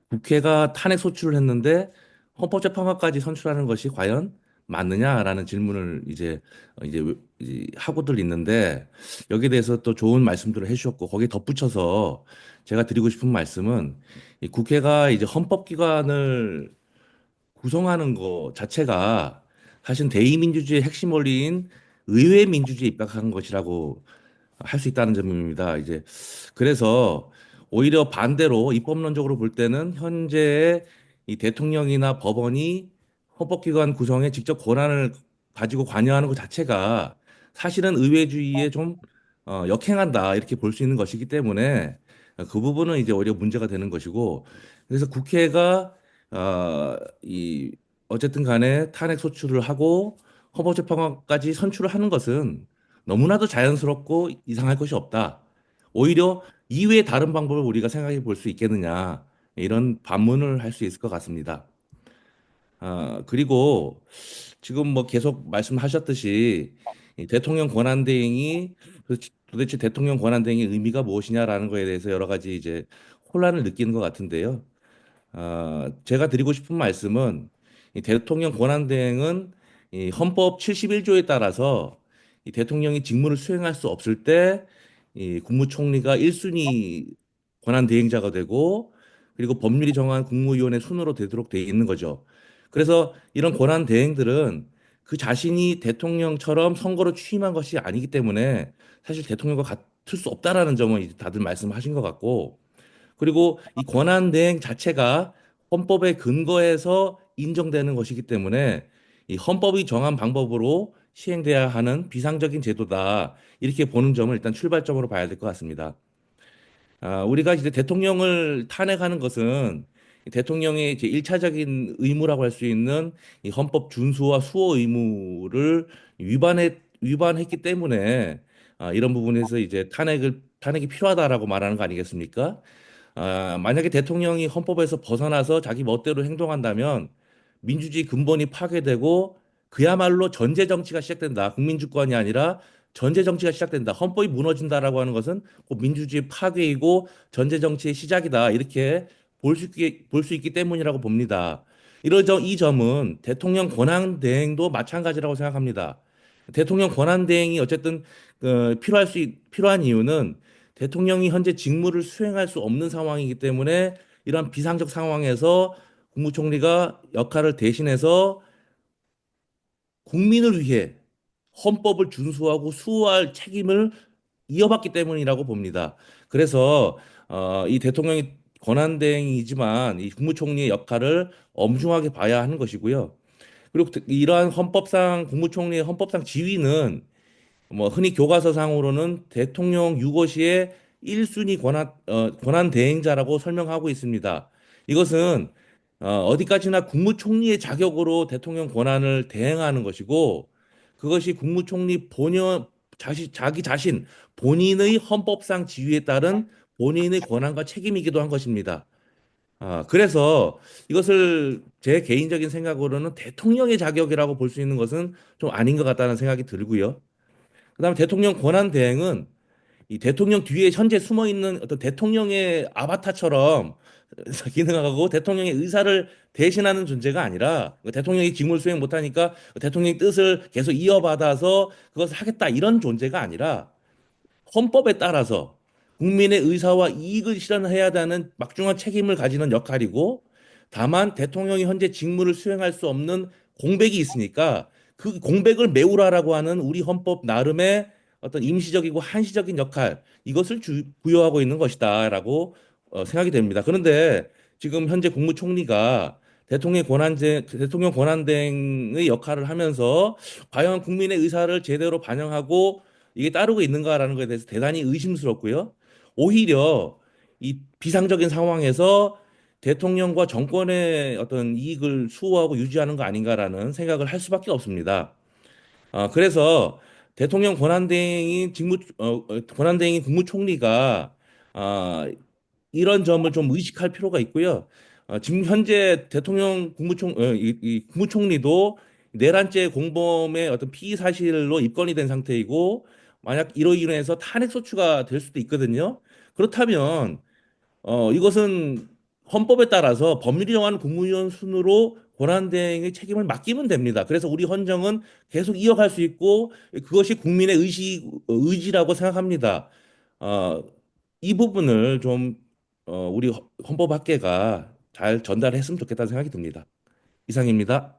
국회가 탄핵 소추를 했는데 헌법재판관까지 선출하는 것이 과연 맞느냐라는 질문을 이제 하고들 있는데 여기에 대해서 또 좋은 말씀들을 해주셨고 거기에 덧붙여서 제가 드리고 싶은 말씀은 이 국회가 이제 헌법기관을 구성하는 것 자체가 사실 대의민주주의의 핵심 원리인 의회 민주주의에 입각한 것이라고 할 수 있다는 점입니다. 이제 그래서 오히려 반대로 입법론적으로 볼 때는 현재의 이 대통령이나 법원이 헌법기관 구성에 직접 권한을 가지고 관여하는 것 자체가 사실은 의회주의에 좀 역행한다 이렇게 볼 수 있는 것이기 때문에 그 부분은 이제 오히려 문제가 되는 것이고 그래서 국회가 어쨌든 간에 탄핵 소추를 하고 헌법재판관까지 선출을 하는 것은 너무나도 자연스럽고 이상할 것이 없다. 오히려 이외의 다른 방법을 우리가 생각해 볼 수 있겠느냐. 이런 반문을 할 수 있을 것 같습니다. 그리고 지금 뭐 계속 말씀하셨듯이 이 대통령 권한대행이 도대체 대통령 권한대행의 의미가 무엇이냐라는 거에 대해서 여러 가지 이제 혼란을 느끼는 것 같은데요. 제가 드리고 싶은 말씀은 이 대통령 권한대행은 이 헌법 71조에 따라서 이 대통령이 직무를 수행할 수 없을 때 이 국무총리가 1순위 권한대행자가 되고 그리고 법률이 정한 국무위원회 순으로 되도록 되어 있는 거죠. 그래서 이런 권한대행들은 그 자신이 대통령처럼 선거로 취임한 것이 아니기 때문에 사실 대통령과 같을 수 없다라는 점은 이제 다들 말씀하신 것 같고 그리고 이 권한대행 자체가 헌법에 근거해서 인정되는 것이기 때문에 이 헌법이 정한 방법으로 시행돼야 하는 비상적인 제도다. 이렇게 보는 점을 일단 출발점으로 봐야 될 것 같습니다. 우리가 이제 대통령을 탄핵하는 것은 대통령의 이제 1차적인 의무라고 할 수 있는 이 헌법 준수와 수호 의무를 위반했기 때문에 이런 부분에서 이제 탄핵이 필요하다라고 말하는 거 아니겠습니까? 만약에 대통령이 헌법에서 벗어나서 자기 멋대로 행동한다면 민주주의 근본이 파괴되고 그야말로 전제 정치가 시작된다. 국민주권이 아니라 전제 정치가 시작된다. 헌법이 무너진다라고 하는 것은 곧 민주주의 파괴이고 전제 정치의 시작이다. 이렇게 볼 수 있기 때문이라고 봅니다. 이 점은 대통령 권한 대행도 마찬가지라고 생각합니다. 대통령 권한 대행이 어쨌든 필요한 이유는 대통령이 현재 직무를 수행할 수 없는 상황이기 때문에 이러한 비상적 상황에서 국무총리가 역할을 대신해서 국민을 위해 헌법을 준수하고 수호할 책임을 이어받기 때문이라고 봅니다. 그래서 이 대통령이 권한대행이지만 이 국무총리의 역할을 엄중하게 봐야 하는 것이고요. 그리고 이러한 국무총리의 헌법상 지위는 뭐 흔히 교과서상으로는 대통령 유고시의 1순위 권한 대행자라고 설명하고 있습니다. 이것은 어디까지나 국무총리의 자격으로 대통령 권한을 대행하는 것이고 그것이 국무총리 자기 자신 본인의 헌법상 지위에 따른 본인의 권한과 책임이기도 한 것입니다. 그래서 이것을 제 개인적인 생각으로는 대통령의 자격이라고 볼 수 있는 것은 좀 아닌 것 같다는 생각이 들고요. 그다음에 대통령 권한 대행은 이 대통령 뒤에 현재 숨어 있는 어떤 대통령의 아바타처럼 기능하고 대통령의 의사를 대신하는 존재가 아니라 대통령이 직무를 수행 못하니까 대통령의 뜻을 계속 이어받아서 그것을 하겠다 이런 존재가 아니라 헌법에 따라서 국민의 의사와 이익을 실현해야 하는 막중한 책임을 가지는 역할이고 다만 대통령이 현재 직무를 수행할 수 없는 공백이 있으니까 그 공백을 메우라라고 하는 우리 헌법 나름의 어떤 임시적이고 한시적인 역할 이것을 부여하고 있는 것이다라고 생각이 됩니다. 그런데 지금 현재 국무총리가 대통령 권한대행의 역할을 하면서 과연 국민의 의사를 제대로 반영하고 이게 따르고 있는가라는 것에 대해서 대단히 의심스럽고요. 오히려 이 비상적인 상황에서 대통령과 정권의 어떤 이익을 수호하고 유지하는 거 아닌가라는 생각을 할 수밖에 없습니다. 그래서 대통령 권한대행인 국무총리가 아, 이런 점을 좀 의식할 필요가 있고요. 지금 현재 이 국무총리도 내란죄 공범의 어떤 피의 사실로 입건이 된 상태이고, 만약 이로 인해서 탄핵 소추가 될 수도 있거든요. 그렇다면, 이것은 헌법에 따라서 법률이 정하는 국무위원 순으로 권한대행의 책임을 맡기면 됩니다. 그래서 우리 헌정은 계속 이어갈 수 있고, 그것이 국민의 의지라고 생각합니다. 어, 이 부분을 좀 우리 헌법학계가 잘 전달했으면 좋겠다는 생각이 듭니다. 이상입니다.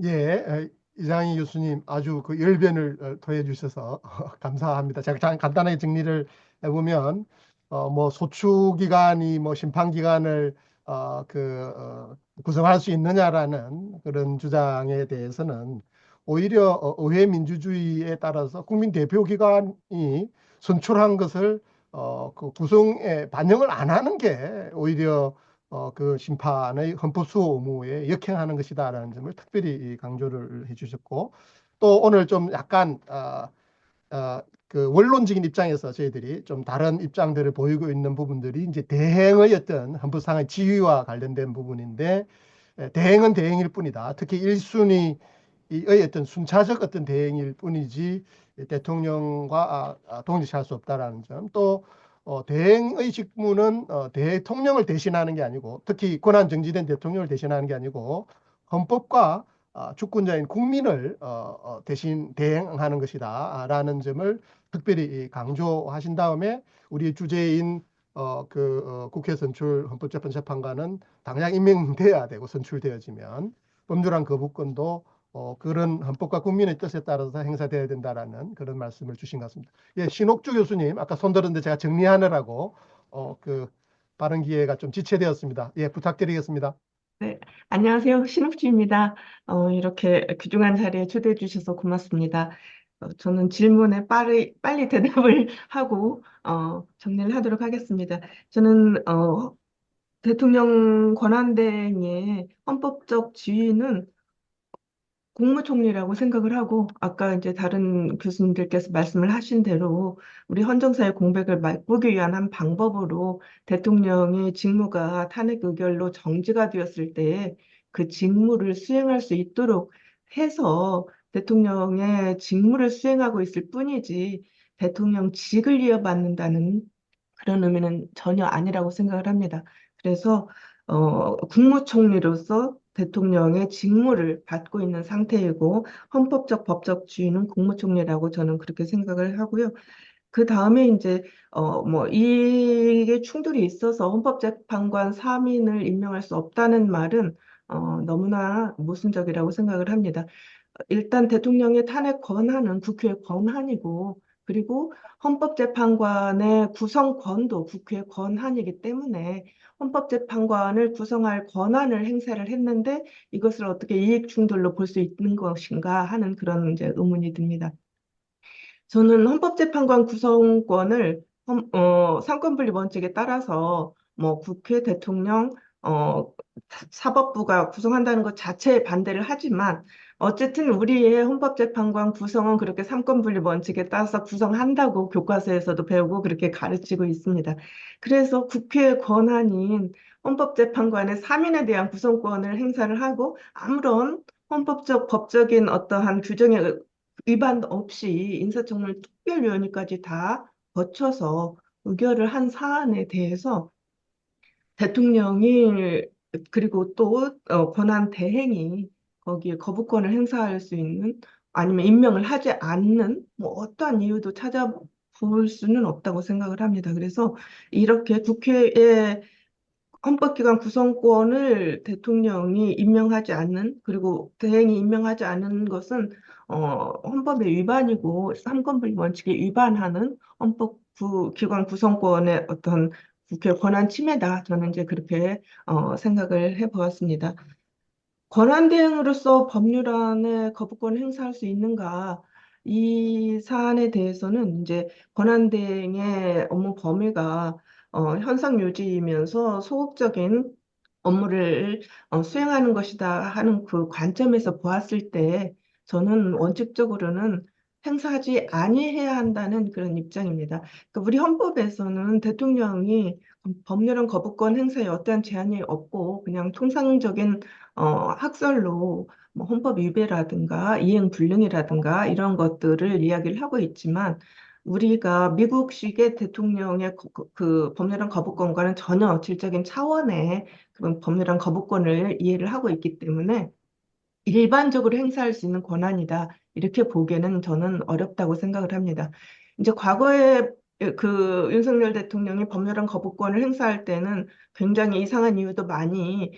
예, 이장희 교수님 아주 그 열변을 토해 주셔서 감사합니다. 제가 간단하게 정리를 해보면 뭐 소추 기간이 뭐 심판 기간을 구성할 수 있느냐라는 그런 주장에 대해서는 오히려 의회 민주주의에 따라서 국민 대표 기관이 선출한 것을 그 구성에 반영을 안 하는 게 오히려 그 심판의 헌법 수호 의무에 역행하는 것이다라는 점을 특별히 강조를 해주셨고, 또 오늘 좀 약간 그 원론적인 입장에서 저희들이 좀 다른 입장들을 보이고 있는 부분들이 이제 대행의 어떤 헌법상의 지위와 관련된 부분인데, 대행은 대행일 뿐이다. 특히 1순위의 어떤 순차적 어떤 대행일 뿐이지 대통령과 동일시할 수 없다라는 점, 또 대행의 직무는 대통령을 대신하는 게 아니고, 특히 권한 정지된 대통령을 대신하는 게 아니고 헌법과 주권자인 국민을 대신 대행하는 것이다라는 점을 특별히 강조하신 다음에, 우리 주제인 국회 선출 헌법재판관은 당장 임명돼야 되고, 선출되어지면 법률안 거부권도 그런 헌법과 국민의 뜻에 따라서 행사돼야 된다라는 그런 말씀을 주신 것 같습니다. 예, 신옥주 교수님 아까 손 들었는데 제가 정리하느라고 그 발언 기회가 좀 지체되었습니다. 예, 부탁드리겠습니다. 네, 안녕하세요. 신옥주입니다. 이렇게 귀중한 자리에 초대해 주셔서 고맙습니다. 저는 질문에 빨리 대답을 하고 정리를 하도록 하겠습니다. 저는 대통령 권한대행의 헌법적 지위는 국무총리라고 생각을 하고, 아까 이제 다른 교수님들께서 말씀을 하신 대로 우리 헌정사의 공백을 메꾸기 위한 한 방법으로 대통령의 직무가 탄핵 의결로 정지가 되었을 때 그 직무를 수행할 수 있도록 해서 대통령의 직무를 수행하고 있을 뿐이지 대통령직을 이어받는다는 그런 의미는 전혀 아니라고 생각을 합니다. 그래서 국무총리로서 대통령의 직무를 받고 있는 상태이고 헌법적 법적 주인은 국무총리라고 저는 그렇게 생각을 하고요. 그 다음에 이제 뭐 이게 충돌이 있어서 헌법재판관 3인을 임명할 수 없다는 말은 너무나 모순적이라고 생각을 합니다. 일단 대통령의 탄핵 권한은 국회의 권한이고 그리고 헌법재판관의 구성권도 국회의 권한이기 때문에 헌법재판관을 구성할 권한을 행사를 했는데 이것을 어떻게 이익 충돌로 볼 수 있는 것인가 하는 그런 이제 의문이 듭니다. 저는 헌법재판관 구성권을 삼권분립 원칙에 따라서 뭐 국회, 대통령, 어, 사법부가 구성한다는 것 자체에 반대를 하지만 어쨌든 우리의 헌법재판관 구성은 그렇게 삼권분립 원칙에 따라서 구성한다고 교과서에서도 배우고 그렇게 가르치고 있습니다. 그래서 국회의 권한인 헌법재판관의 3인에 대한 구성권을 행사를 하고 아무런 헌법적, 법적인 어떠한 규정에 위반 없이 인사청문 특별위원회까지 다 거쳐서 의결을 한 사안에 대해서 대통령이 그리고 또 권한 대행이 거기에 거부권을 행사할 수 있는 아니면 임명을 하지 않는 뭐 어떠한 이유도 찾아볼 수는 없다고 생각을 합니다. 그래서 이렇게 국회에 헌법기관 구성권을 대통령이 임명하지 않는 그리고 대행이 임명하지 않는 것은 헌법의 위반이고 삼권분립 원칙에 위반하는 헌법기관 구성권의 어떤 국회 권한 침해다. 저는 이제 그렇게 생각을 해보았습니다. 권한대행으로서 법률안에 거부권을 행사할 수 있는가? 이 사안에 대해서는 이제 권한대행의 업무 범위가 현상 유지이면서 소극적인 업무를 수행하는 것이다 하는 그 관점에서 보았을 때 저는 원칙적으로는 행사하지 아니해야 한다는 그런 입장입니다. 그러니까 우리 헌법에서는 대통령이 법률안 거부권 행사에 어떠한 제한이 없고 그냥 통상적인 학설로 뭐 헌법 위배라든가 이행 불능이라든가 이런 것들을 이야기를 하고 있지만 우리가 미국식의 대통령의 그 법률안 거부권과는 전혀 질적인 차원의 그런 법률안 거부권을 이해를 하고 있기 때문에 일반적으로 행사할 수 있는 권한이다. 이렇게 보기에는 저는 어렵다고 생각을 합니다. 이제 과거에 그 윤석열 대통령이 법률안 거부권을 행사할 때는 굉장히 이상한 이유도 많이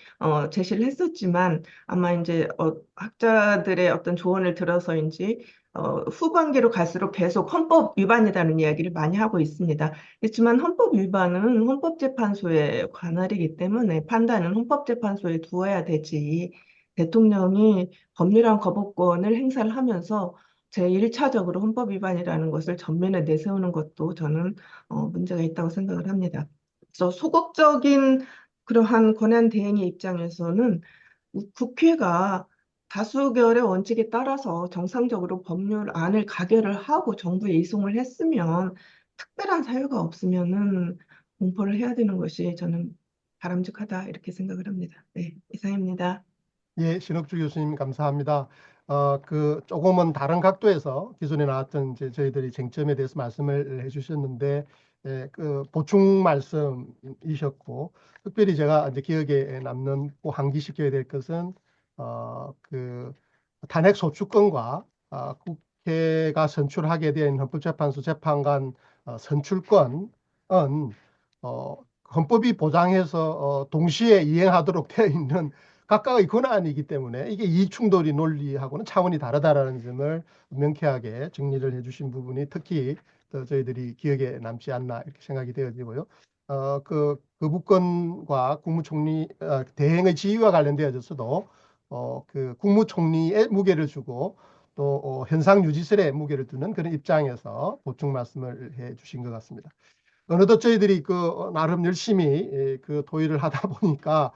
제시를 했었지만 아마 이제 학자들의 어떤 조언을 들어서인지 후반기로 갈수록 계속 헌법 위반이라는 이야기를 많이 하고 있습니다. 그렇지만 헌법 위반은 헌법재판소의 관할이기 때문에 판단은 헌법재판소에 두어야 되지. 대통령이 법률안 거부권을 행사를 하면서 제1차적으로 헌법 위반이라는 것을 전면에 내세우는 것도 저는 문제가 있다고 생각을 합니다. 그래서 소극적인 그러한 권한 대행의 입장에서는 국회가 다수결의 원칙에 따라서 정상적으로 법률안을 가결을 하고 정부에 이송을 했으면 특별한 사유가 없으면은 공포를 해야 되는 것이 저는 바람직하다 이렇게 생각을 합니다. 네, 이상입니다. 예, 신옥주 교수님 감사합니다. 조금은 다른 각도에서 기존에 나왔던 이제 저희들이 쟁점에 대해서 말씀을 해주셨는데, 그 보충 말씀이셨고, 특별히 제가 이제 기억에 남는 꼭 상기시켜야 될 것은, 그 탄핵 소추권과 국회가 선출하게 된 헌법재판소 재판관 선출권은 헌법이 보장해서 동시에 이행하도록 되어 있는 각각의 권한이기 때문에 이게 이충돌이 논리하고는 차원이 다르다라는 점을 명쾌하게 정리를 해주신 부분이 특히 저희들이 기억에 남지 않나 이렇게 생각이 되어지고요. 그 거부권과 국무총리 대행의 지위와 관련되어져서도 그 국무총리의 무게를 주고 또 현상 유지설에 무게를 두는 그런 입장에서 보충 말씀을 해주신 것 같습니다. 어느덧 저희들이 나름 열심히 그 토의를 하다 보니까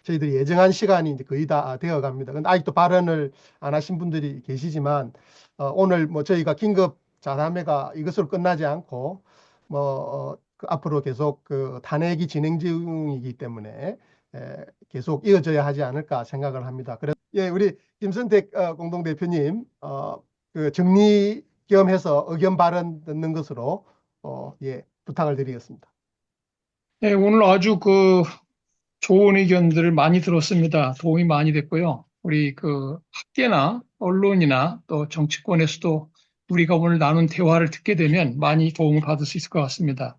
저희들이 예정한 시간이 이제 거의 다 되어 갑니다. 근데 아직도 발언을 안 하신 분들이 계시지만 오늘 뭐 저희가 긴급 자담회가 이것으로 끝나지 않고 그 앞으로 계속 그 탄핵이 진행 중이기 때문에 계속 이어져야 하지 않을까 생각을 합니다. 그래서 예, 우리 김선택 공동대표님 그 정리 겸해서 의견 발언 듣는 것으로 예, 부탁을 드리겠습니다. 네, 오늘 아주 좋은 의견들을 많이 들었습니다. 도움이 많이 됐고요. 우리 그 학계나 언론이나 또 정치권에서도 우리가 오늘 나눈 대화를 듣게 되면 많이 도움을 받을 수 있을 것 같습니다.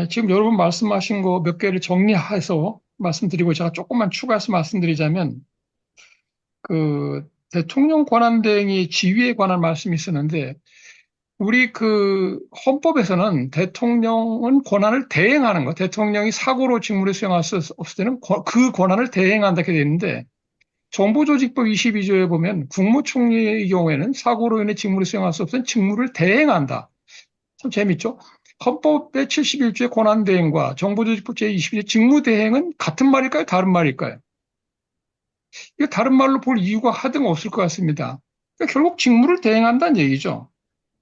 지금 여러분 말씀하신 거 몇 개를 정리해서 말씀드리고 제가 조금만 추가해서 말씀드리자면 그 대통령 권한대행의 지위에 관한 말씀이 있었는데 우리 그 헌법에서는 대통령은 권한을 대행하는 거, 대통령이 사고로 직무를 수행할 수 없을 때는 그 권한을 대행한다 이렇게 되어 있는데 정보조직법 22조에 보면 국무총리의 경우에는 사고로 인해 직무를 수행할 수 없으면 직무를 대행한다. 참 재밌죠? 헌법의 71조의 권한대행과 정보조직법 제22조 직무대행은 같은 말일까요? 다른 말일까요? 이거 다른 말로 볼 이유가 하등 없을 것 같습니다. 그러니까 결국 직무를 대행한다는 얘기죠.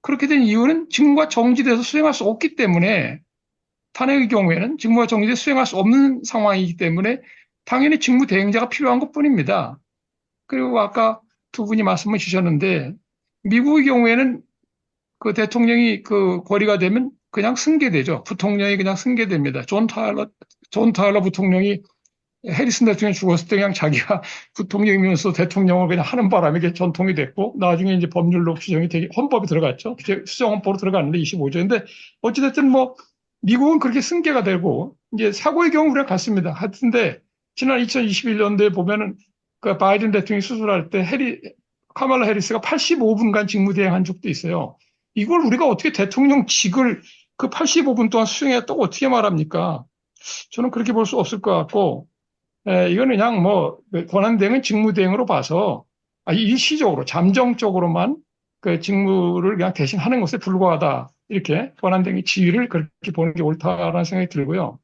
그렇게 된 이유는 직무가 정지돼서 수행할 수 없기 때문에 탄핵의 경우에는 직무가 정지돼서 수행할 수 없는 상황이기 때문에 당연히 직무 대행자가 필요한 것뿐입니다. 그리고 아까 두 분이 말씀을 주셨는데 미국의 경우에는 그 대통령이 그 거리가 되면 그냥 승계되죠. 부통령이 그냥 승계됩니다. 존 타일러 부통령이 해리슨 대통령이 죽었을 때 그냥 자기가 부통령이면서 대통령을 그냥 하는 바람에 이게 전통이 됐고 나중에 이제 법률로 규정이 되게 헌법에 들어갔죠. 수정헌법으로 들어갔는데 25조인데 어찌됐든 뭐 미국은 그렇게 승계가 되고 이제 사고의 경우 우리가 같습니다. 하여튼데 지난 2021년도에 보면은 그 바이든 대통령이 수술할 때 카말라 해리스가 85분간 직무대행한 적도 있어요. 이걸 우리가 어떻게 대통령직을 그 85분 동안 수행했다고 어떻게 말합니까? 저는 그렇게 볼 수 없을 것 같고 이거는 그냥 뭐 권한대행은 직무대행으로 봐서 일시적으로 잠정적으로만 그 직무를 그냥 대신하는 것에 불과하다. 이렇게 권한대행의 지위를 그렇게 보는 게 옳다라는 생각이 들고요.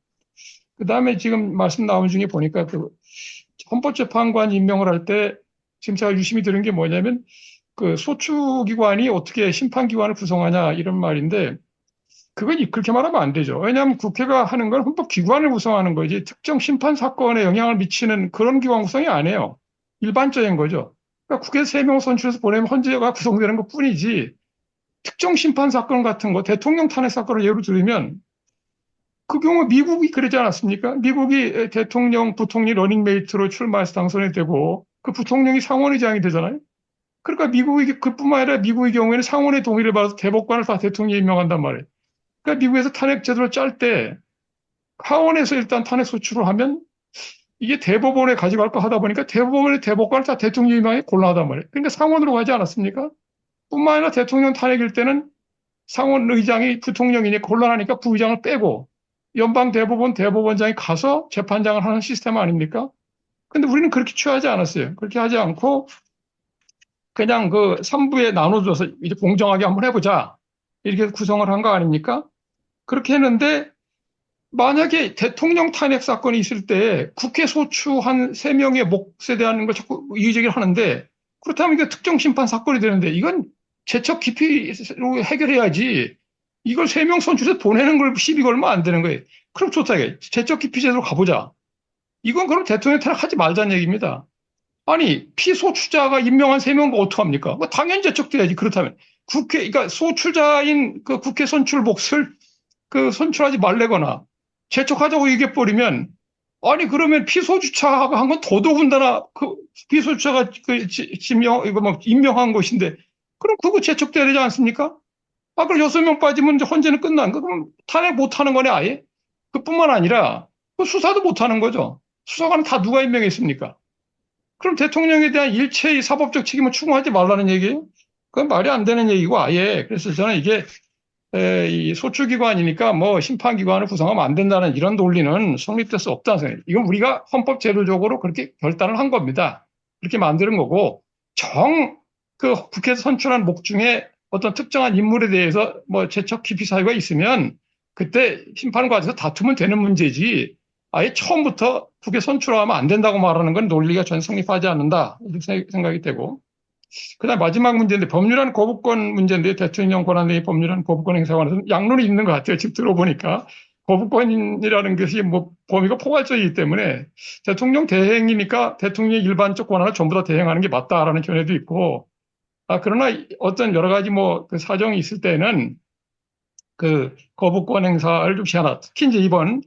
그 다음에 지금 말씀 나온 중에 보니까 그 헌법재판관 임명을 할 때 지금 제가 유심히 들은 게 뭐냐면 그 소추기관이 어떻게 심판기관을 구성하냐 이런 말인데 그건 그렇게 말하면 안 되죠. 왜냐하면 국회가 하는 건 헌법기관을 구성하는 거지 특정 심판 사건에 영향을 미치는 그런 기관 구성이 아니에요. 일반적인 거죠. 그러니까 국회에서 3명 선출해서 보내면 헌재가 구성되는 것 뿐이지 특정 심판 사건 같은 거 대통령 탄핵 사건을 예로 들면 그 경우 미국이 그러지 않았습니까? 미국이 대통령, 부통령 러닝메이트로 출마해서 당선이 되고 그 부통령이 상원의장이 되잖아요. 그러니까 미국이 그뿐만 아니라 미국의 경우에는 상원의 동의를 받아서 대법관을 다 대통령이 임명한단 말이에요. 그러니까 미국에서 탄핵 제도를 짤 때 하원에서 일단 탄핵 소추를 하면 이게 대법원에 가져갈까 하다 보니까 대법원의 대법관을 다 대통령 임명이 곤란하단 말이에요. 그러니까 상원으로 가지 않았습니까? 뿐만 아니라 대통령 탄핵일 때는 상원 의장이 부통령이니 곤란하니까 부의장을 빼고 연방 대법원 대법원장이 가서 재판장을 하는 시스템 아닙니까? 근데 우리는 그렇게 취하지 않았어요. 그렇게 하지 않고 그냥 그 3부에 나눠줘서 이제 공정하게 한번 해보자. 이렇게 구성을 한 거 아닙니까? 그렇게 했는데 만약에 대통령 탄핵 사건이 있을 때 국회 소추한 3명의 몫에 대한 걸 자꾸 이의제기를 하는데 그렇다면 이게 특정 심판 사건이 되는데 이건 제척 기피로 해결해야지 이걸 3명 선출해서 보내는 걸 시비 걸면 안 되는 거예요. 그럼 좋다. 제척 기피 제도로 가보자. 이건 그럼 대통령 탄핵하지 말자는 얘기입니다. 아니 피소추자가 임명한 3명 어떡합니까? 뭐 당연히 제척돼야지. 그렇다면 그러니까 소추자인 그 국회 선출 몫을 그 선출하지 말래거나 제척하자고 얘기해버리면 아니 그러면 피소주차가 한 건 더더군다나 그 피소주차가 그 이거 뭐 임명한 것인데 그럼 그거 제척돼야 되지 않습니까? 그럼 6명 빠지면 이제 헌재는 끝난 거 그럼 탄핵 못하는 거네 아예? 그뿐만 아니라 그 수사도 못하는 거죠. 수사관은 다 누가 임명했습니까? 그럼 대통령에 대한 일체의 사법적 책임을 추궁하지 말라는 얘기예요? 그건 말이 안 되는 얘기고 아예. 그래서 저는 이게 이 소추기관이니까 뭐 심판기관을 구성하면 안 된다는 이런 논리는 성립될 수 없다는 생각이에요. 이건 우리가 헌법 제도적으로 그렇게 결단을 한 겁니다. 그렇게 만드는 거고 그 국회에서 선출한 목 중에 어떤 특정한 인물에 대해서 뭐 제척 기피 사유가 있으면 그때 심판 과정에서 다투면 되는 문제지 아예 처음부터 국회 선출하면 안 된다고 말하는 건 논리가 전혀 성립하지 않는다 이렇게 생각이 되고 그다음 마지막 문제인데 법률안 거부권 문제인데 대통령 권한대행의 법률안 거부권 행사에 관해서는 양론이 있는 것 같아요. 지금 들어보니까 거부권이라는 것이 뭐 범위가 포괄적이기 때문에 대통령 대행이니까 대통령의 일반적 권한을 전부 다 대행하는 게 맞다라는 견해도 있고 그러나 어떤 여러 가지 뭐 그 사정이 있을 때는 그 거부권 행사를 좀 제한하다. 특히 이제 이번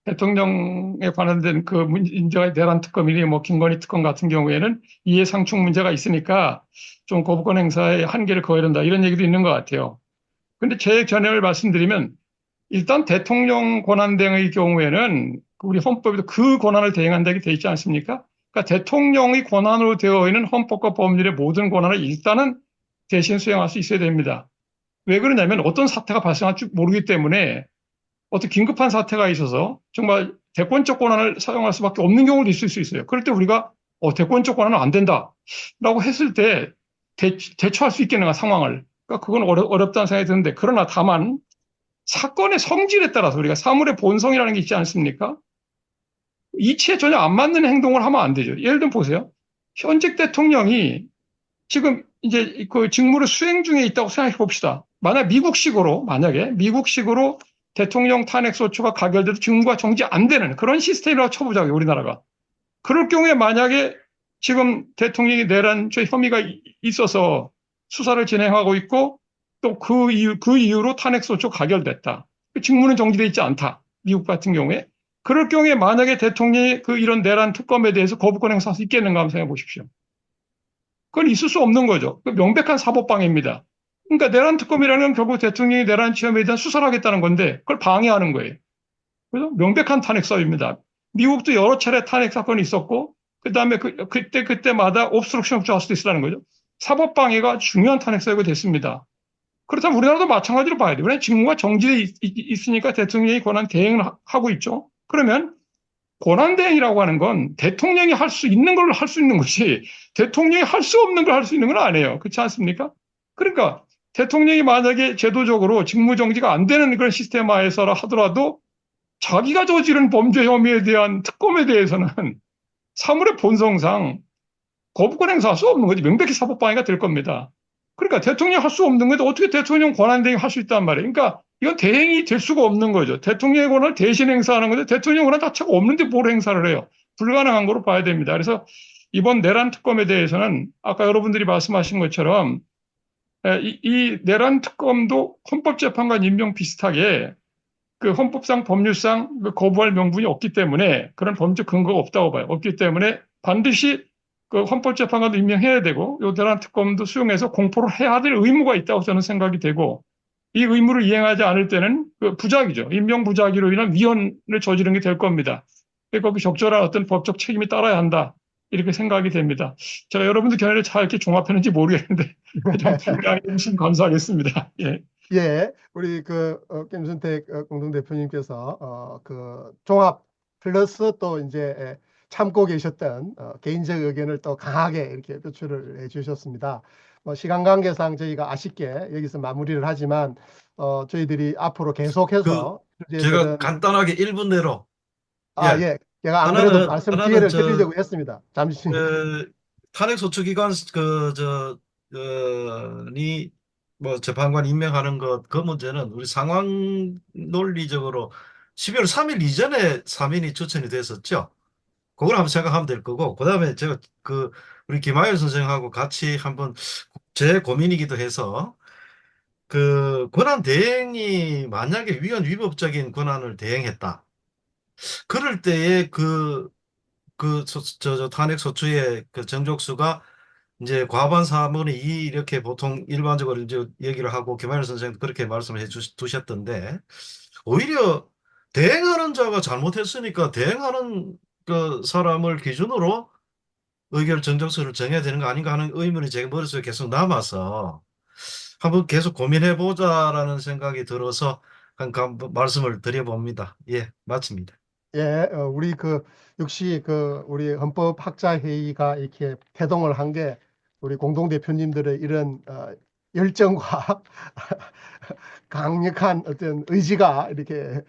대통령에 관련된 그 문제가 내란 특검이니 뭐 김건희 특검 같은 경우에는 이해상충 문제가 있으니까 좀 거부권 행사에 한계를 거해야 된다 이런 얘기도 있는 것 같아요. 근데 제 견해를 말씀드리면 일단 대통령 권한대행의 경우에는 우리 헌법에도 그 권한을 대행한다고 돼 있지 않습니까? 그러니까 대통령의 권한으로 되어 있는 헌법과 법률의 모든 권한을 일단은 대신 수행할 수 있어야 됩니다. 왜 그러냐면 어떤 사태가 발생할지 모르기 때문에 어떤 긴급한 사태가 있어서 정말 대권적 권한을 사용할 수밖에 없는 경우도 있을 수 있어요. 그럴 때 우리가 대권적 권한은 안 된다라고 했을 때 대처할 수 있겠는가 상황을. 그러니까 그건 어렵다는 생각이 드는데 그러나 다만 사건의 성질에 따라서 우리가 사물의 본성이라는 게 있지 않습니까? 이치에 전혀 안 맞는 행동을 하면 안 되죠. 예를 들면 보세요. 현직 대통령이 지금 이제 그 직무를 수행 중에 있다고 생각해 봅시다. 만약에 미국식으로 대통령 탄핵 소추가 가결돼도 직무가 정지 안 되는 그런 시스템이라고 쳐보자고요, 우리나라가. 그럴 경우에 만약에 지금 대통령이 내란 혐의가 있어서 수사를 진행하고 있고 또 그 이유로 탄핵 소추 가결됐다. 직무는 정지돼 있지 않다. 미국 같은 경우에. 그럴 경우에 만약에 대통령이 이런 내란 특검에 대해서 거부권 행사할 수 있겠는가 한번 생각해 보십시오. 그건 있을 수 없는 거죠. 명백한 사법방해입니다. 그러니까 내란 특검이라는 건 결국 대통령이 내란 혐의에 대한 수사를 하겠다는 건데 그걸 방해하는 거예요. 그래서 명백한 탄핵 사유입니다. 미국도 여러 차례 탄핵 사건이 있었고 그다음에 그때마다 옵스트럭션 저스티스라는 거죠. 사법방해가 중요한 탄핵 사유가 됐습니다. 그렇다면 우리나라도 마찬가지로 봐야 돼요. 왜냐하면 직무가 정지돼 있으니까 대통령이 권한 대행을 하고 있죠. 그러면 권한 대행이라고 하는 건 대통령이 할 수 있는 걸 할 수 있는 것이 대통령이 할 수 없는 걸 할 수 있는 건 아니에요. 그렇지 않습니까? 그러니까 대통령이 만약에 제도적으로 직무 정지가 안 되는 그런 시스템화에서 하더라도 자기가 저지른 범죄 혐의에 대한 특검에 대해서는 사물의 본성상 거부권 행사할 수 없는 거지. 명백히 사법방해가 될 겁니다. 그러니까 대통령이 할 수 없는 건데 어떻게 대통령 권한 대행이 할 수 있단 말이에요. 그러니까 이건 대행이 될 수가 없는 거죠. 대통령의 권한을 대신 행사하는 건데 대통령 권한 자체가 없는데 뭘 행사를 해요. 불가능한 거로 봐야 됩니다. 그래서 이번 내란 특검에 대해서는 아까 여러분들이 말씀하신 것처럼 이 내란 특검도 헌법재판관 임명 비슷하게 그 헌법상 법률상 거부할 명분이 없기 때문에 그런 법적 근거가 없다고 봐요. 없기 때문에 반드시 그 헌법재판관도 임명해야 되고 요 내란 특검도 수용해서 공포를 해야 될 의무가 있다고 저는 생각이 되고 이 의무를 이행하지 않을 때는 그 부작위죠. 임명 부작위로 인한 위헌을 저지른 게 될 겁니다. 거기 적절한 어떤 법적 책임이 따라야 한다. 이렇게 생각이 됩니다. 제가 여러분들 견해를 잘 이렇게 종합했는지 모르겠는데 좀 분량해 주시면 감사하겠습니다. 예. 예, 우리 김순택 공동대표님께서 종합 플러스 또 이제 참고 계셨던 개인적 의견을 또 강하게 이렇게 표출을 해주셨습니다. 시간 관계상 저희가 아쉽게 여기서 마무리를 하지만 저희들이 앞으로 계속해서 제가 간단하게 1분 내로 예, 제가 안 그래도 말씀 기회를 드리려고 했습니다. 잠시. 탄핵 소추기관 뭐 재판관 임명하는 것 그 문제는 우리 상황 논리적으로 12월 3일 이전에 3인이 추천이 됐었죠. 그걸 한번 생각하면 될 거고 그다음에 제가 우리 김하열 선생하고 같이 한번 제 고민이기도 해서 그 권한 대행이 만약에 위헌위법적인 권한을 대행했다. 그럴 때에 탄핵 소추의 그 정족수가 이제 과반 4분의 2 이렇게 보통 일반적으로 이제 얘기를 하고 김하열 선생님도 그렇게 말씀해 두셨던데 오히려 대행하는 자가 잘못했으니까 대행하는 그 사람을 기준으로 의결 정족수를 정해야 되는 거 아닌가 하는 의문이 제 머릿속에 계속 남아서 한번 계속 고민해 보자라는 생각이 들어서 말씀을 드려봅니다. 예, 마칩니다. 예, 우리 역시 우리 헌법학자회의가 이렇게 태동을 한 게 우리 공동대표님들의 이런 열정과 강력한 어떤 의지가 이렇게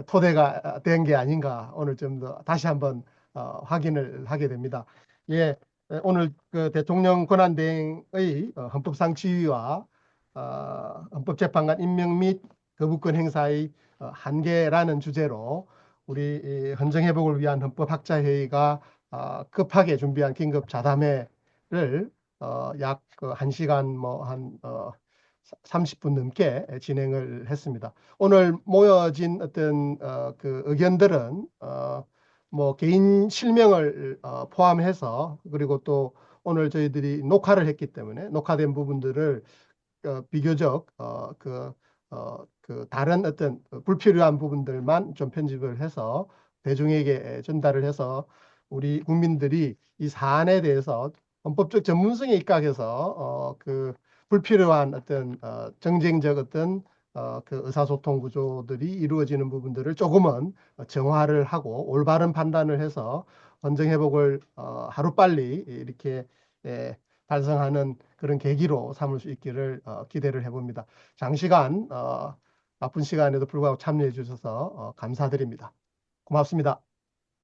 토대가 된 게 아닌가 오늘 좀 더 다시 한번 확인을 하게 됩니다. 예, 오늘 대통령 권한대행의 헌법상 지위와 헌법재판관 임명 및 거부권 행사의 한계라는 주제로 우리 헌정회복을 위한 헌법학자회의가 급하게 준비한 긴급 자담회를 약 1시간 한 30분 넘게 진행을 했습니다. 오늘 모여진 어떤 그 의견들은 뭐 개인 실명을 포함해서, 그리고 또 오늘 저희들이 녹화를 했기 때문에 녹화된 부분들을 비교적 그 다른 어떤 불필요한 부분들만 좀 편집을 해서 대중에게 전달을 해서 우리 국민들이 이 사안에 대해서 헌법적 전문성에 입각해서 그 불필요한 어떤 정쟁적 어떤 그 의사소통 구조들이 이루어지는 부분들을 조금은 정화를 하고 올바른 판단을 해서 헌정회복을 하루빨리 이렇게 달성하는 그런 계기로 삼을 수 있기를 기대를 해봅니다. 장시간 바쁜 시간에도 불구하고 참여해 주셔서 감사드립니다. 고맙습니다.